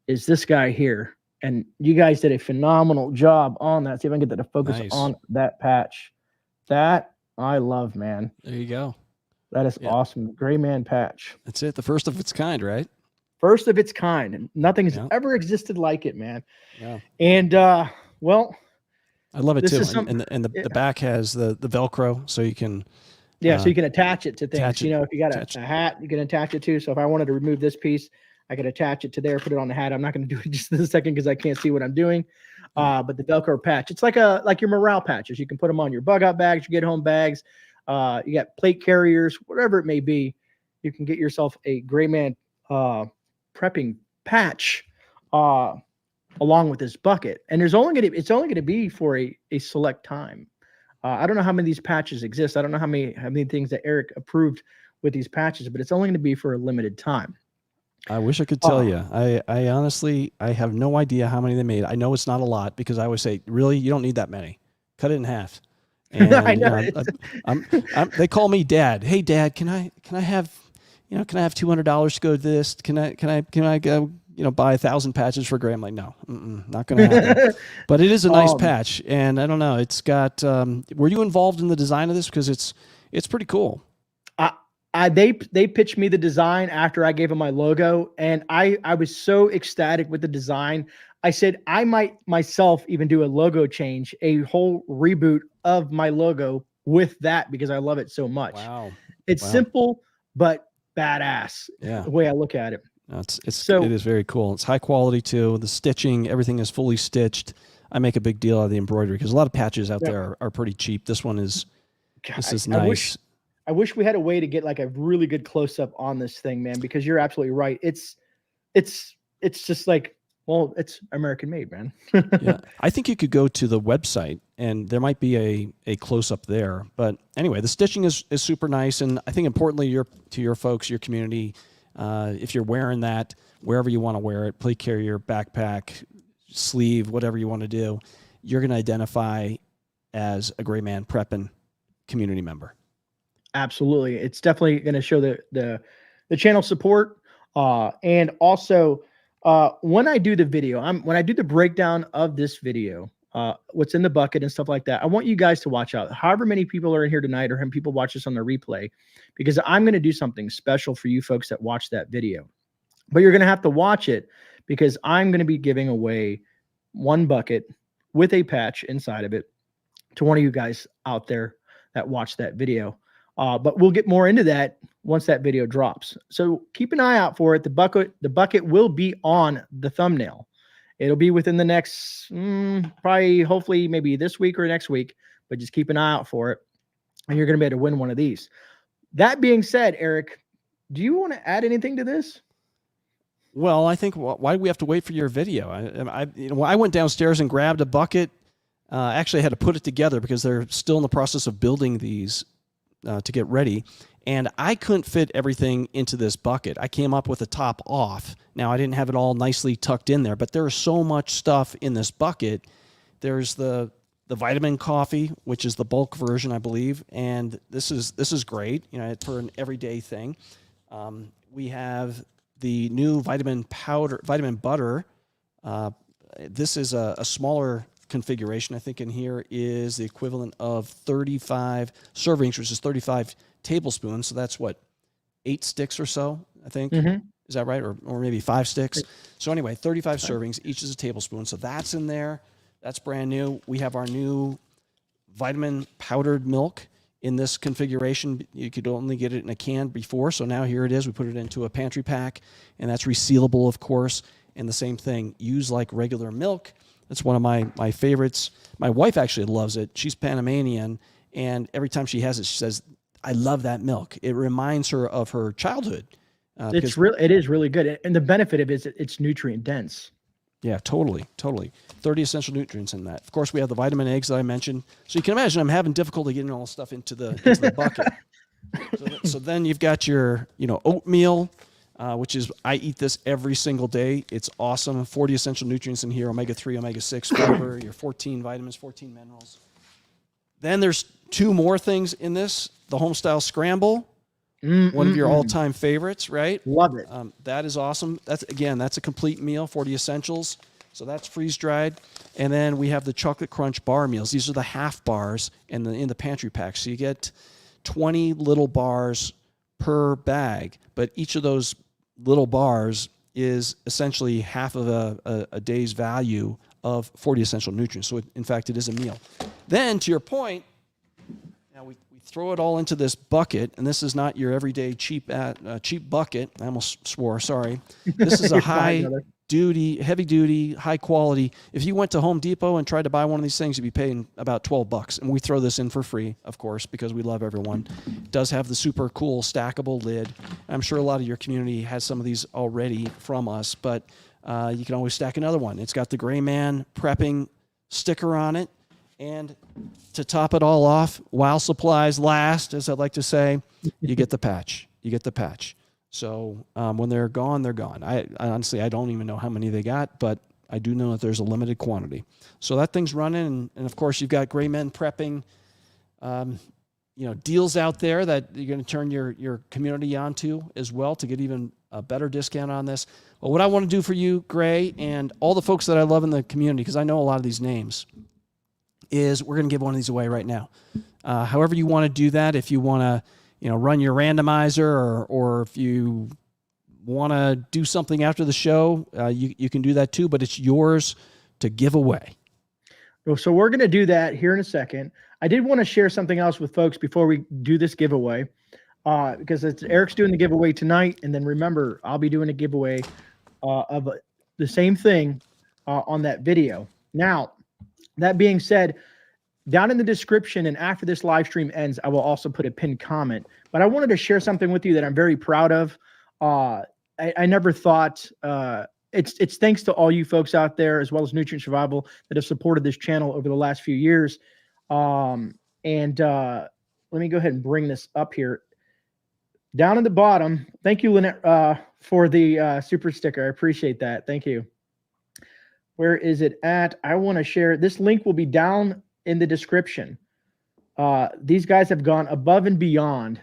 [SPEAKER 1] is this guy here. And you guys did a phenomenal job on that. See if I can get that to focus on that patch. That I love, man.
[SPEAKER 2] There you go.
[SPEAKER 1] That is awesome. GreyMan patch.
[SPEAKER 2] That's it. The first of its kind, right?
[SPEAKER 1] First of its kind, and nothing has ever existed like it, man.
[SPEAKER 2] Yeah.
[SPEAKER 1] And well,
[SPEAKER 2] I love it too. And the back has the Velcro, so you can
[SPEAKER 1] so you can attach it to things. You know, if you got a hat, you can attach it to. So if I wanted to remove this piece, I could attach it to there, put it on the hat. I'm not going to do it just in a second because I can't see what I'm doing. But the Velcro patch, it's like your morale patches. You can put them on your bug out bags, your get home bags. You got plate carriers, whatever it may be. You can get yourself a GreyMan Prepping patch along with this bucket, and it's only going to be for a select time. I don't know how many of these patches exist. I don't know how many things that Eric approved with these patches, but it's only going to be for a limited time.
[SPEAKER 2] I wish I could tell you. I honestly, I have no idea how many they made. I know it's not a lot because I always say, really, you don't need that many. Cut it in half. And
[SPEAKER 1] I know.
[SPEAKER 2] They call me Dad. Hey, Dad, can I have $200 to go to this? Can I go, buy 1,000 patches for Grey? I'm like, no, not going to happen. But it is a nice patch, and I don't know. It's got. Were you involved in the design of this? Because it's pretty cool.
[SPEAKER 1] They pitched me the design after I gave them my logo, and I was so ecstatic with the design. I said I might myself even do a logo change, a whole reboot of my logo with that because I love it so much.
[SPEAKER 2] Wow,
[SPEAKER 1] it's simple but badass.
[SPEAKER 2] Yeah,
[SPEAKER 1] the way I look at it.
[SPEAKER 2] No, it is very cool. It's high quality too. The stitching, everything is fully stitched. I make a big deal out of the embroidery because a lot of patches out there are pretty cheap. This one is. This is nice.
[SPEAKER 1] I wish we had a way to get like a really good close up on this thing, man, because you're absolutely right. It's just like, well, it's American made, man.
[SPEAKER 2] Yeah, I think you could go to the website and there might be a close up there. But anyway, the stitching is super nice, and I think importantly, to your folks, your community, if you're wearing that wherever you want to wear it, plate carrier, backpack, sleeve, whatever you want to do, you're going to identify as a GreyMan Prepping community member.
[SPEAKER 1] Absolutely. It's definitely going to show the channel support. And also when I do the video, when I do the breakdown of this video, what's in the bucket and stuff like that, I want you guys to watch out. However many people are in here tonight or how many people watch this on the replay, because I'm going to do something special for you folks that watch that video. But you're going to have to watch it because I'm going to be giving away one bucket with a patch inside of it to one of you guys out there that watch that video. But we'll get more into that once that video drops. So keep an eye out for it. The bucket will be on the thumbnail. It'll be within the next, probably, hopefully, maybe this week or next week. But just keep an eye out for it, and you're going to be able to win one of these. That being said, Eric, do you want to add anything to this?
[SPEAKER 2] Well, I think why do we have to wait for your video? I went downstairs and grabbed a bucket. Actually, I had to put it together because they're still in the process of building these. To get ready, and I couldn't fit everything into this bucket. I came up with the top off. Now, I didn't have it all nicely tucked in there, but there's so much stuff in this bucket. There's the vitamin coffee, which is the bulk version, I believe, and this is great, for an everyday thing. We have the new vitamin butter. This is a smaller configuration. I think in here is the equivalent of 35 servings, which is 35 tablespoons. So that's what, 8 sticks or so, I think. Is that right? Or maybe 5 sticks. So anyway, 35 servings, each is a tablespoon. So that's in there. That's brand new. We have our new vitamin powdered milk in this configuration. You could only get it in a can before, so now here it is. We put it into a pantry pack, and that's resealable, of course. And the same thing, use like regular milk. That's one of my favorites. My wife actually loves it. She's Panamanian, and every time she has it, she says, I love that milk. It reminds her of her childhood.
[SPEAKER 1] It is really good. And the benefit of it is it's nutrient dense.
[SPEAKER 2] Yeah, totally. 30 essential nutrients in that. Of course, we have the vitamin eggs that I mentioned. So you can imagine I'm having difficulty getting all the stuff into the bucket. So then you've got your, oatmeal, which is, I eat this every single day. It's awesome. 40 essential nutrients in here, omega-3, omega-6 fiber, your 14 vitamins, 14 minerals. Then there's 2 more things in this. The Homestyle Scramble, one of your all-time favorites, right?
[SPEAKER 1] Love it.
[SPEAKER 2] That is awesome. That's a complete meal, 40 essentials. So that's freeze-dried. And then we have the Chocolate Crunch bar meals. These are the half bars in the pantry pack. So you get 20 little bars per bag, but each of those little bars is essentially half of a day's value of 40 essential nutrients. So in fact, it is a meal. Then to your point, now we throw it all into this bucket, and this is not your everyday cheap bucket. I almost swore, sorry. This is a heavy duty, high quality. If you went to Home Depot and tried to buy one of these things, you'd be paying about $12. And we throw this in for free, of course, because we love everyone. It does have the super cool stackable lid. I'm sure a lot of your community has some of these already from us, but you can always stack another one. It's got the GreyMan Prepping sticker on it. And to top it all off, while supplies last, as I like to say, you get the patch. So when they're gone, they're gone. I honestly, I don't even know how many they got, but I do know that there's a limited quantity. So that thing's running, and of course, you've got GreyMan Prepping, deals out there that you're going to turn your community onto as well to get even a better discount on this. But what I want to do for you, Grey, and all the folks that I love in the community, because I know a lot of these names, is we're going to give one of these away right now. However you want to do that, if you want to, run your randomizer or if you want to do something after the show, you can do that too, but it's yours to give away.
[SPEAKER 1] So we're going to do that here in a second. I did want to share something else with folks before we do this giveaway, because Eric's doing the giveaway tonight. And then remember, I'll be doing a giveaway of the same thing on that video. Now, that being said, down in the description and after this live stream ends, I will also put a pinned comment. But I wanted to share something with you that I'm very proud of. I never thought it's thanks to all you folks out there, as well as Nutrient Survival, that have supported this channel over the last few years. Let me go ahead and bring this up here. Down at the bottom, thank you, Lynette, for the super sticker. I appreciate that. Thank you. Where is it at? I want to share. This link will be down in the description. These guys have gone above and beyond.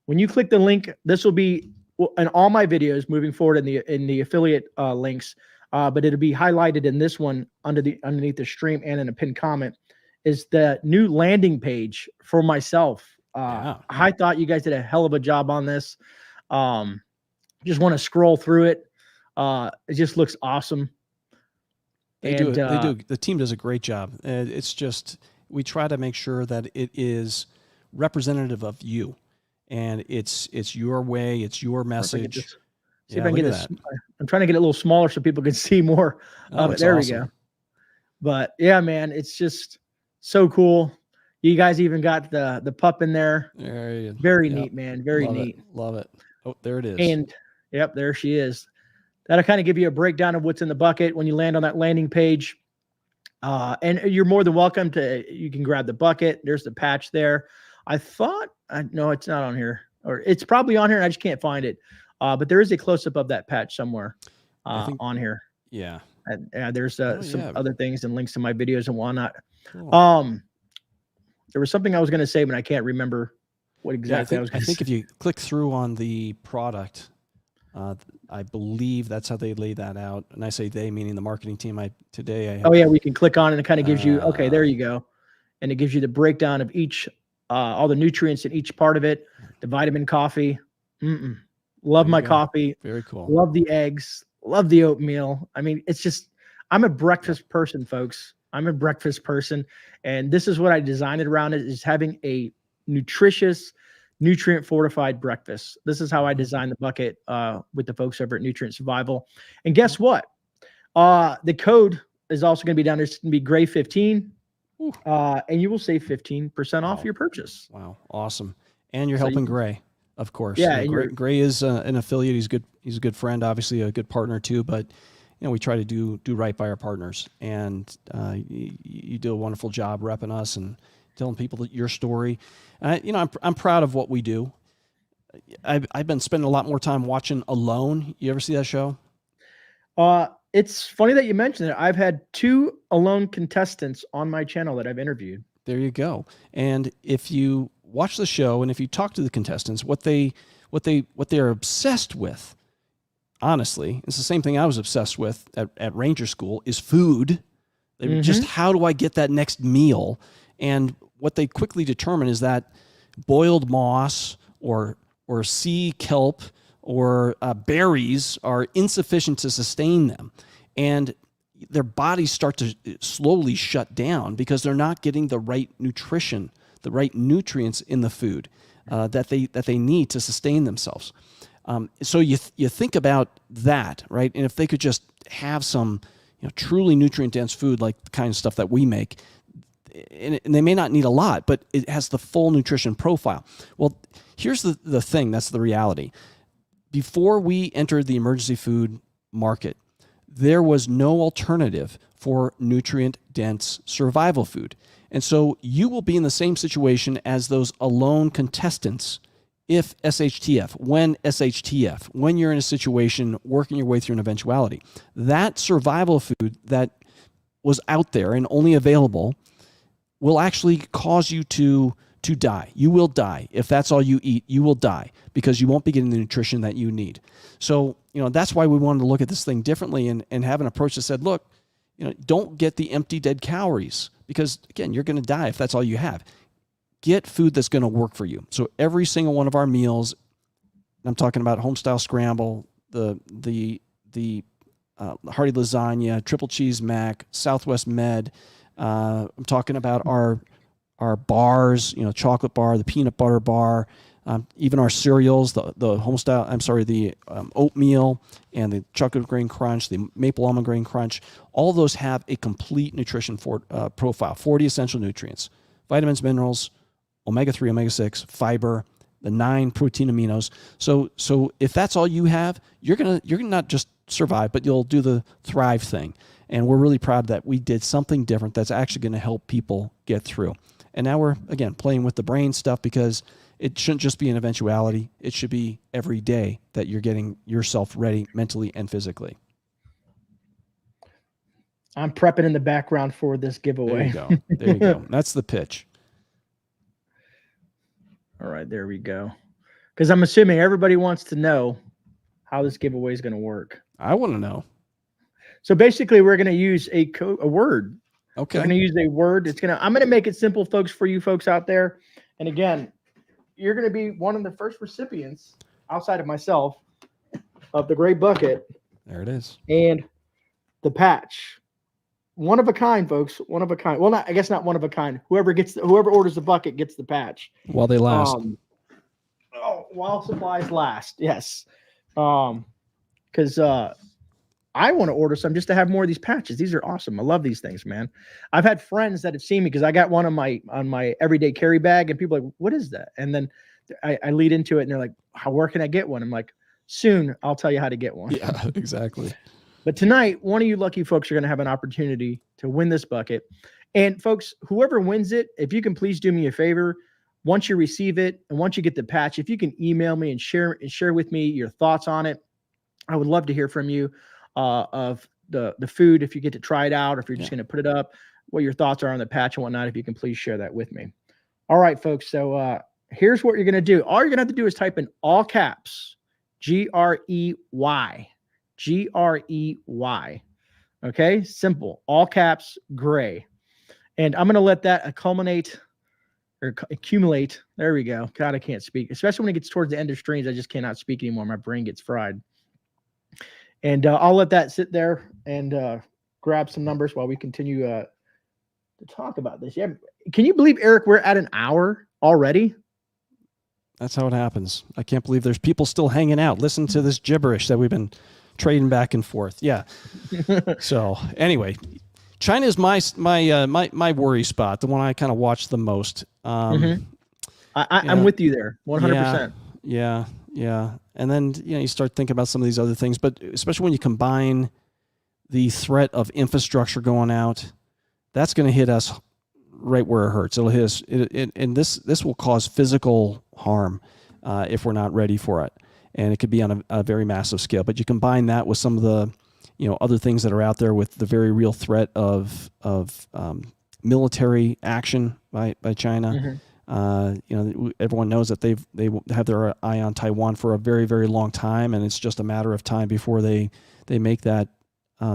[SPEAKER 1] When you click the link, this will be in all my videos moving forward in the affiliate links, but it'll be highlighted in this one underneath the stream and in a pinned comment, is the new landing page for myself.
[SPEAKER 2] Yeah.
[SPEAKER 1] I thought you guys did a hell of a job on this. Just want to scroll through it. It just looks awesome.
[SPEAKER 2] They do. The team does a great job. It's just, we try to make sure that it is representative of you, and it's your way, it's your message.
[SPEAKER 1] See if I can get it. I'm trying to get it a little smaller so people can see more. There we go. But yeah, man, it's just so cool. You guys even got the pup in there. Very neat, man. Very neat.
[SPEAKER 2] Love it. Oh, there it is.
[SPEAKER 1] And yep, there she is. That'll kind of give you a breakdown of what's in the bucket when you land on that landing page. And you're more than welcome you can grab the bucket. There's the patch there. No, it's not on here, or it's probably on here and I just can't find it. But there is a close-up of that patch somewhere on here.
[SPEAKER 2] Yeah.
[SPEAKER 1] There's some other things and links to my videos and whatnot.
[SPEAKER 2] Cool.
[SPEAKER 1] There was something I was going to say, but I can't remember what exactly I was going to say.
[SPEAKER 2] I think if you click through on the product, I believe that's how they lay that out. And I say they, meaning the marketing team. We can click on it and it kind of gives you, okay, there you go. And it gives you the breakdown of each, all the nutrients in each part of it. The vitamin coffee. Love my coffee. Very cool.
[SPEAKER 1] Love the eggs. Love the oatmeal. I mean, it's just, I'm a breakfast person, folks. I'm a breakfast person. And this is what I designed it around, is having a nutritious, nutrient fortified breakfast. This is how I designed the bucket with the folks over at Nutrient Survival. And guess what? The code is also going to be down there. It's going to be Grey15. And you will save 15% off your purchase.
[SPEAKER 2] Wow. Awesome. And you're helping Grey, of course.
[SPEAKER 1] Yeah.
[SPEAKER 2] Grey is an affiliate. He's good. He's a good friend, obviously a good partner too, but we try to do right by our partners, and you do a wonderful job repping us and telling people your story. I'm proud of what we do. I've been spending a lot more time watching Alone. You ever see that show?
[SPEAKER 1] It's funny that you mentioned it. I've had 2 Alone contestants on my channel that I've interviewed.
[SPEAKER 2] There you go. And if you watch the show and if you talk to the contestants, what they're obsessed with, honestly, it's the same thing I was obsessed with at Ranger School, is food. Just how do I get that next meal? And what they quickly determine is that boiled moss or sea kelp or berries are insufficient to sustain them. And their bodies start to slowly shut down because they're not getting the right nutrition, the right nutrients in the food that they need to sustain themselves. So you think about that, right? And if they could just have some truly nutrient-dense food, like the kind of stuff that we make, and they may not need a lot, but it has the full nutrition profile. Well, here's the thing, that's the reality. Before we entered the emergency food market, there was no alternative for nutrient-dense survival food. And so you will be in the same situation as those Alone contestants if SHTF, when you're in a situation working your way through an eventuality. That survival food that was out there and only available will actually cause you to die. You will die. If that's all you eat, you will die because you won't be getting the nutrition that you need. So, that's why we wanted to look at this thing differently and have an approach that said, look, don't get the empty dead calories because, again, you're going to die if that's all you have. Get food that's going to work for you. So every single one of our meals, I'm talking about homestyle scramble, the hearty lasagna, triple cheese mac, Southwest Med. I'm talking about our bars, chocolate bar, the peanut butter bar, even our cereals, the homestyle, the oatmeal and the chocolate grain crunch, the maple almond grain crunch. All of those have a complete nutrition profile, 40 essential nutrients, vitamins, minerals, omega-3, omega-6, fiber, the 9 protein aminos. So if that's all you have, you're gonna not just survive, but you'll do the thrive thing. And we're really proud that we did something different that's actually going to help people get through. And now we're, again, playing with the brain stuff because it shouldn't just be an eventuality. It should be every day that you're getting yourself ready mentally and physically.
[SPEAKER 1] I'm prepping in the background for this giveaway.
[SPEAKER 2] There you go. There you go. That's the pitch.
[SPEAKER 1] All right, there we go. Because I'm assuming everybody wants to know how this giveaway is going to work.
[SPEAKER 2] I want to know.
[SPEAKER 1] So basically, we're going to use a word.
[SPEAKER 2] Okay.
[SPEAKER 1] We're going to use a word. I'm going to make it simple, folks, for you folks out there. And again, you're going to be one of the first recipients outside of myself of the Grey Bucket.
[SPEAKER 2] There it is.
[SPEAKER 1] And the patch. One of a kind, folks. One of a kind. Well, I guess not one of a kind. Whoever orders the bucket gets the patch.
[SPEAKER 2] While they last.
[SPEAKER 1] While supplies last. Yes. Because I want to order some just to have more of these patches. These are awesome. I love these things, man. I've had friends that have seen me because I got one on my everyday carry bag, and people are like, what is that? And then I lead into it, and they're like, where can I get one? I'm like, soon I'll tell you how to get one.
[SPEAKER 2] Yeah, exactly.
[SPEAKER 1] But tonight, one of you lucky folks are going to have an opportunity to win this bucket. And folks, whoever wins it, if you can please do me a favor, once you receive it and once you get the patch, if you can email me and share with me your thoughts on it, I would love to hear from you of the food, if you get to try it out, or if you're just going to put it up, what your thoughts are on the patch and whatnot, if you can please share that with me. All right, folks. So here's what you're going to do. All you're going to have to do is type in all caps, Grey. Grey. Okay, simple. All caps, Grey. And I'm going to let that accumulate. There we go. God, I can't speak. Especially when it gets towards the end of streams, I just cannot speak anymore. My brain gets fried. And I'll let that sit there and grab some numbers while we continue to talk about this. Yeah. Can you believe, Eric, we're at an hour already.
[SPEAKER 2] That's how it happens. I can't believe there's people still hanging out. Listen to this gibberish that we've been trading back and forth. Yeah. So anyway, China is my worry spot, the one I kind of watch the most.
[SPEAKER 1] I'm with you there, 100%.
[SPEAKER 2] Yeah. And then you start thinking about some of these other things, but especially when you combine the threat of infrastructure going out, that's going to hit us right where it hurts. It'll hit us, and this will cause physical harm if we're not ready for it, and it could be on a very massive scale. But you combine that with some of the other things that are out there, with the very real threat of military action by China. Everyone knows that they have their eye on Taiwan for a very, very long time, and it's just a matter of time before they make that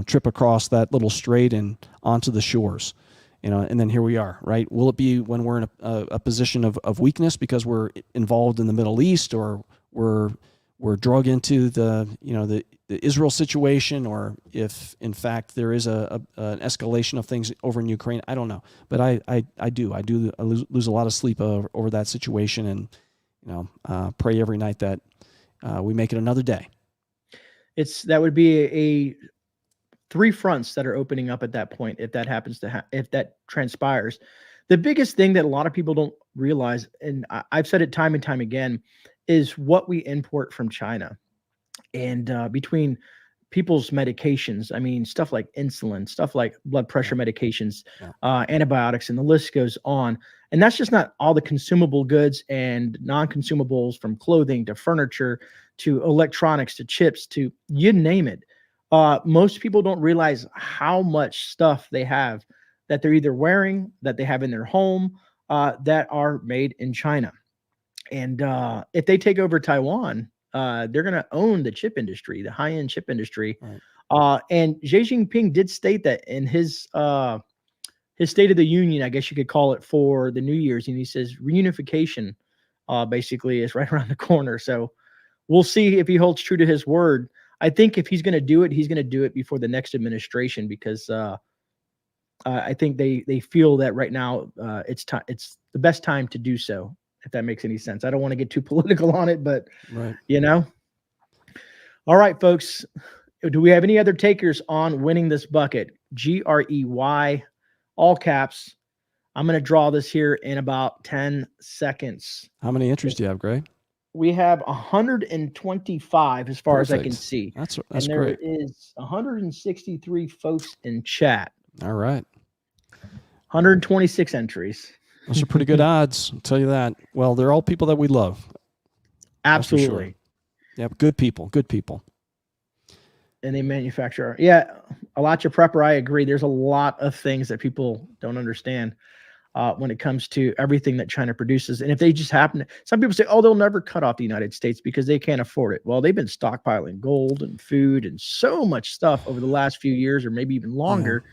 [SPEAKER 2] trip across that little strait and onto the shores. And then here we are, right? Will it be when we're in a position of weakness because we're involved in the Middle East, or we're drug into the Israel situation, or if in fact there is an escalation of things over in Ukraine? I don't know, but I lose a lot of sleep over that situation, and pray every night that we make it another day.
[SPEAKER 1] That would be a 3 fronts that are opening up at that point, if that happens if that transpires. The biggest thing that a lot of people don't realize, and I've said it time and time again, is what we import from China. And between people's medications, I mean, stuff like insulin, stuff like blood pressure medications, antibiotics, and the list goes on. And that's just not all the consumable goods and non-consumables, from clothing to furniture to electronics to chips to you name it. Most people don't realize how much stuff they have that they're either wearing, that they have in their home, that are made in China. And if they take over Taiwan, they're going to own the chip industry, the high-end chip industry. Right. And Xi Jinping did state that in his State of the Union, I guess you could call it, for the New Year's. And he says reunification basically is right around the corner. So we'll see if he holds true to his word. I think if he's going to do it, he's going to do it before the next administration, because I think they feel that right now it's the best time to do so, if that makes any sense. I don't want to get too political on it, but
[SPEAKER 2] right.
[SPEAKER 1] All right, folks. Do we have any other takers on winning this bucket? GREY, all caps. I'm going to draw this here in about 10 seconds.
[SPEAKER 2] How many entries do you have, Grey?
[SPEAKER 1] We have 125 as far as I can see.
[SPEAKER 2] That's
[SPEAKER 1] and there
[SPEAKER 2] great.
[SPEAKER 1] is 163 folks in chat.
[SPEAKER 2] All right.
[SPEAKER 1] 126 entries.
[SPEAKER 2] Those are pretty good odds, I'll tell you that. Well, they're all people that we love.
[SPEAKER 1] Absolutely.
[SPEAKER 2] Sure. Yeah, good people.
[SPEAKER 1] And they manufacture. Yeah, Alacha Prepper, I agree. There's a lot of things that people don't understand when it comes to everything that China produces. And if they just happen some people say, oh, they'll never cut off the United States because they can't afford it. Well, they've been stockpiling gold and food and so much stuff over the last few years, or maybe even longer.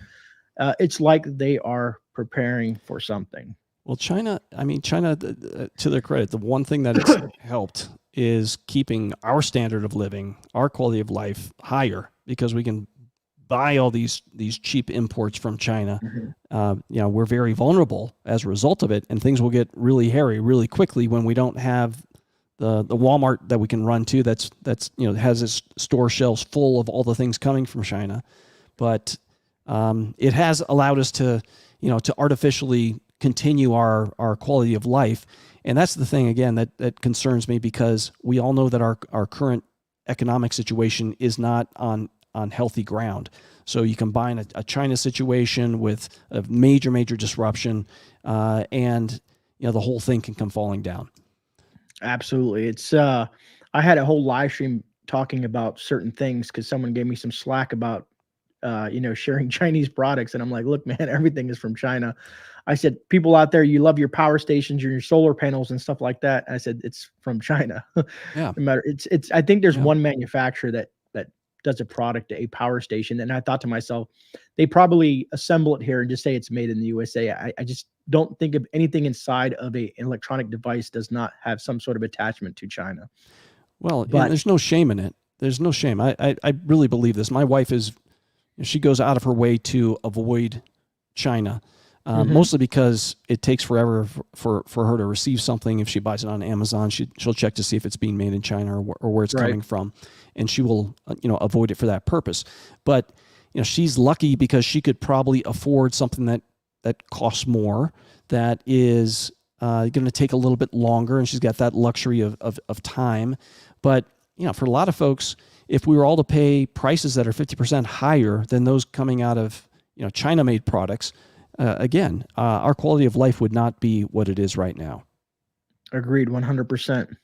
[SPEAKER 1] It's like they are preparing for something.
[SPEAKER 2] Well, China, to their credit, the one thing that it's helped is keeping our standard of living, our quality of life higher, because we can buy all these cheap imports from China. Mm-hmm. We're very vulnerable as a result of it, and things will get really hairy really quickly when we don't have the Walmart that we can run to that's has its store shelves full of all the things coming from China. But it has allowed us to artificially continue our quality of life. And that's the thing, again, that concerns me, because we all know that our current economic situation is not on healthy ground. So you combine a China situation with a major disruption, and the whole thing can come falling down.
[SPEAKER 1] Absolutely. It's I had a whole live stream talking about certain things because someone gave me some slack about sharing Chinese products, and I'm like, look, man, everything is from China. I said, people out there, you love your power stations, your solar panels and stuff like that. I said, it's from China.
[SPEAKER 2] Yeah.
[SPEAKER 1] No matter, it's I think there's one manufacturer that does a product, a power station. And I thought to myself, they probably assemble it here and just say it's made in the USA. I just don't think of anything inside of an electronic device does not have some sort of attachment to China.
[SPEAKER 2] Well, there's no shame in it. There's no shame. I really believe this. My wife she goes out of her way to avoid China. Mostly because it takes forever for her to receive something. If she buys it on Amazon, she'll check to see if it's being made in China or where it's coming from, and she will avoid it for that purpose. But she's lucky because she could probably afford something that costs more, that is going to take a little bit longer, and she's got that luxury of time. But for a lot of folks, if we were all to pay prices that are 50% higher than those coming out of China-made products, again, our quality of life would not be what it is right now.
[SPEAKER 1] Agreed, 100%.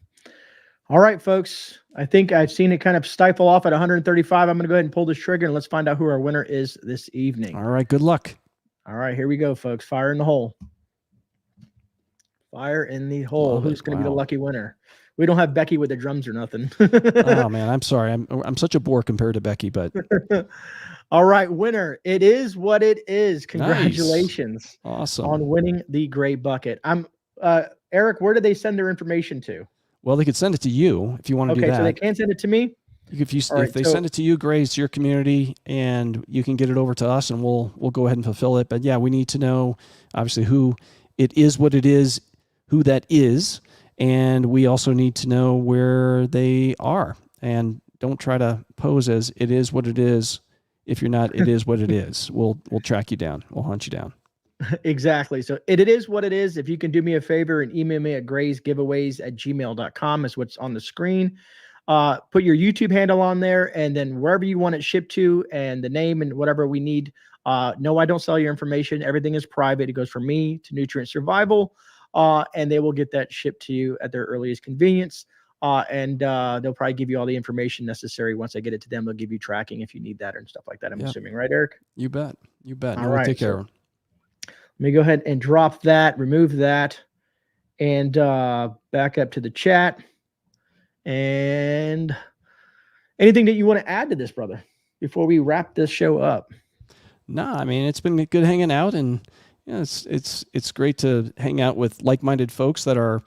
[SPEAKER 1] All right, folks. I think I've seen it kind of stifle off at 135. I'm going to go ahead and pull this trigger, and let's find out who our winner is this evening.
[SPEAKER 2] All right, good luck.
[SPEAKER 1] All right, here we go, folks. Fire in the hole. Fire in the hole.
[SPEAKER 2] Love
[SPEAKER 1] Who's
[SPEAKER 2] it.
[SPEAKER 1] going to be the
[SPEAKER 2] Wow.
[SPEAKER 1] lucky winner? We don't have Becky with the drums or nothing.
[SPEAKER 2] Oh man, I'm sorry. I'm such a bore compared to Becky, but
[SPEAKER 1] all right, winner. It is what it is.
[SPEAKER 2] Nice.
[SPEAKER 1] Congratulations
[SPEAKER 2] Awesome.
[SPEAKER 1] on winning the gray bucket. Eric, where do they send their information to?
[SPEAKER 2] Well, they could send it to you if you want to do that.
[SPEAKER 1] Okay, so they can send it to me?
[SPEAKER 2] If they send it to you, Grey, it's your community, and you can get it over to us, and we'll go ahead and fulfill it. But yeah, we need to know, obviously, who it is, what it is, who that is, and we also need to know where they are. And don't try to pose as it is what it is. If you're not, it is what it is. We'll track you down. We'll hunt you down.
[SPEAKER 1] Exactly. So it is what it is. If you can do me a favor and email me at graysgiveaways@gmail.com is what's on the screen. Put your YouTube handle on there, and then wherever you want it shipped to, and the name and whatever we need. No, I don't sell your information. Everything is private. It goes from me to Nutrient Survival, and they will get that shipped to you at their earliest convenience. And they'll probably give you all the information necessary. Once I get it to them, they'll give you tracking if you need that and stuff like that. I'm assuming, right, Eric?
[SPEAKER 2] You bet. You bet.
[SPEAKER 1] All
[SPEAKER 2] No,
[SPEAKER 1] right,
[SPEAKER 2] we'll take care of them.
[SPEAKER 1] Let me go ahead and drop that, remove that, and back up to the chat. And anything that you want to add to this, brother, before we wrap this show up?
[SPEAKER 2] No, I mean, it's been good hanging out, and it's great to hang out with like-minded folks that are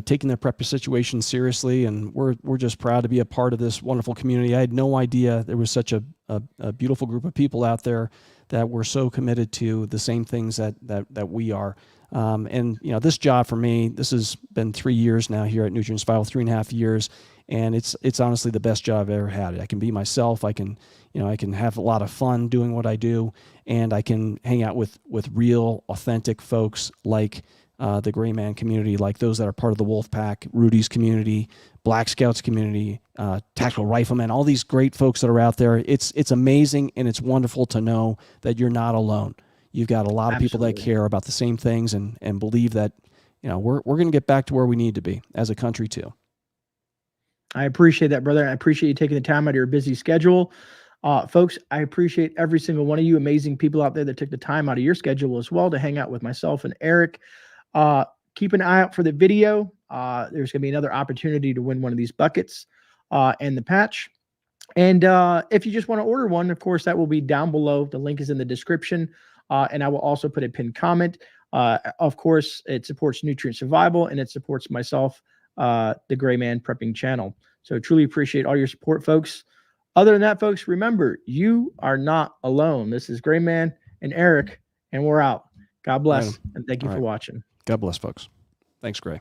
[SPEAKER 2] taking their prep situation seriously, and we're just proud to be a part of this wonderful community. I had no idea there was such a beautiful group of people out there that were so committed to the same things that we are. And this job for me, this has been 3 years now here at Nutrient Survival, 3.5 years, and it's honestly the best job I've ever had. I can be myself. I can have a lot of fun doing what I do, and I can hang out with real, authentic folks like the GreyMan community, like those that are part of the Wolf Pack, Rudy's community, Black Scouts community, Tactical Riflemen, all these great folks that are out there. It's amazing, and it's wonderful to know that you're not alone. You've got a lot of people that care about the same things and believe that we're going to get back to where we need to be as a country too.
[SPEAKER 1] I appreciate that, brother. I appreciate you taking the time out of your busy schedule. Folks, I appreciate every single one of you amazing people out there that took the time out of your schedule as well to hang out with myself and Eric. Keep an eye out for the video. There's going to be another opportunity to win one of these buckets and the patch. And if you just want to order one, of course, that will be down below. The link is in the description. And I will also put a pinned comment. Of course, it supports Nutrient Survival, and it supports myself, the GreyMan Prepping channel. So truly appreciate all your support, folks. Other than that, folks, remember, you are not alone. This is GreyMan and Eric, and we're out. God bless, and thank you for watching.
[SPEAKER 2] God bless, folks. Thanks, Grey.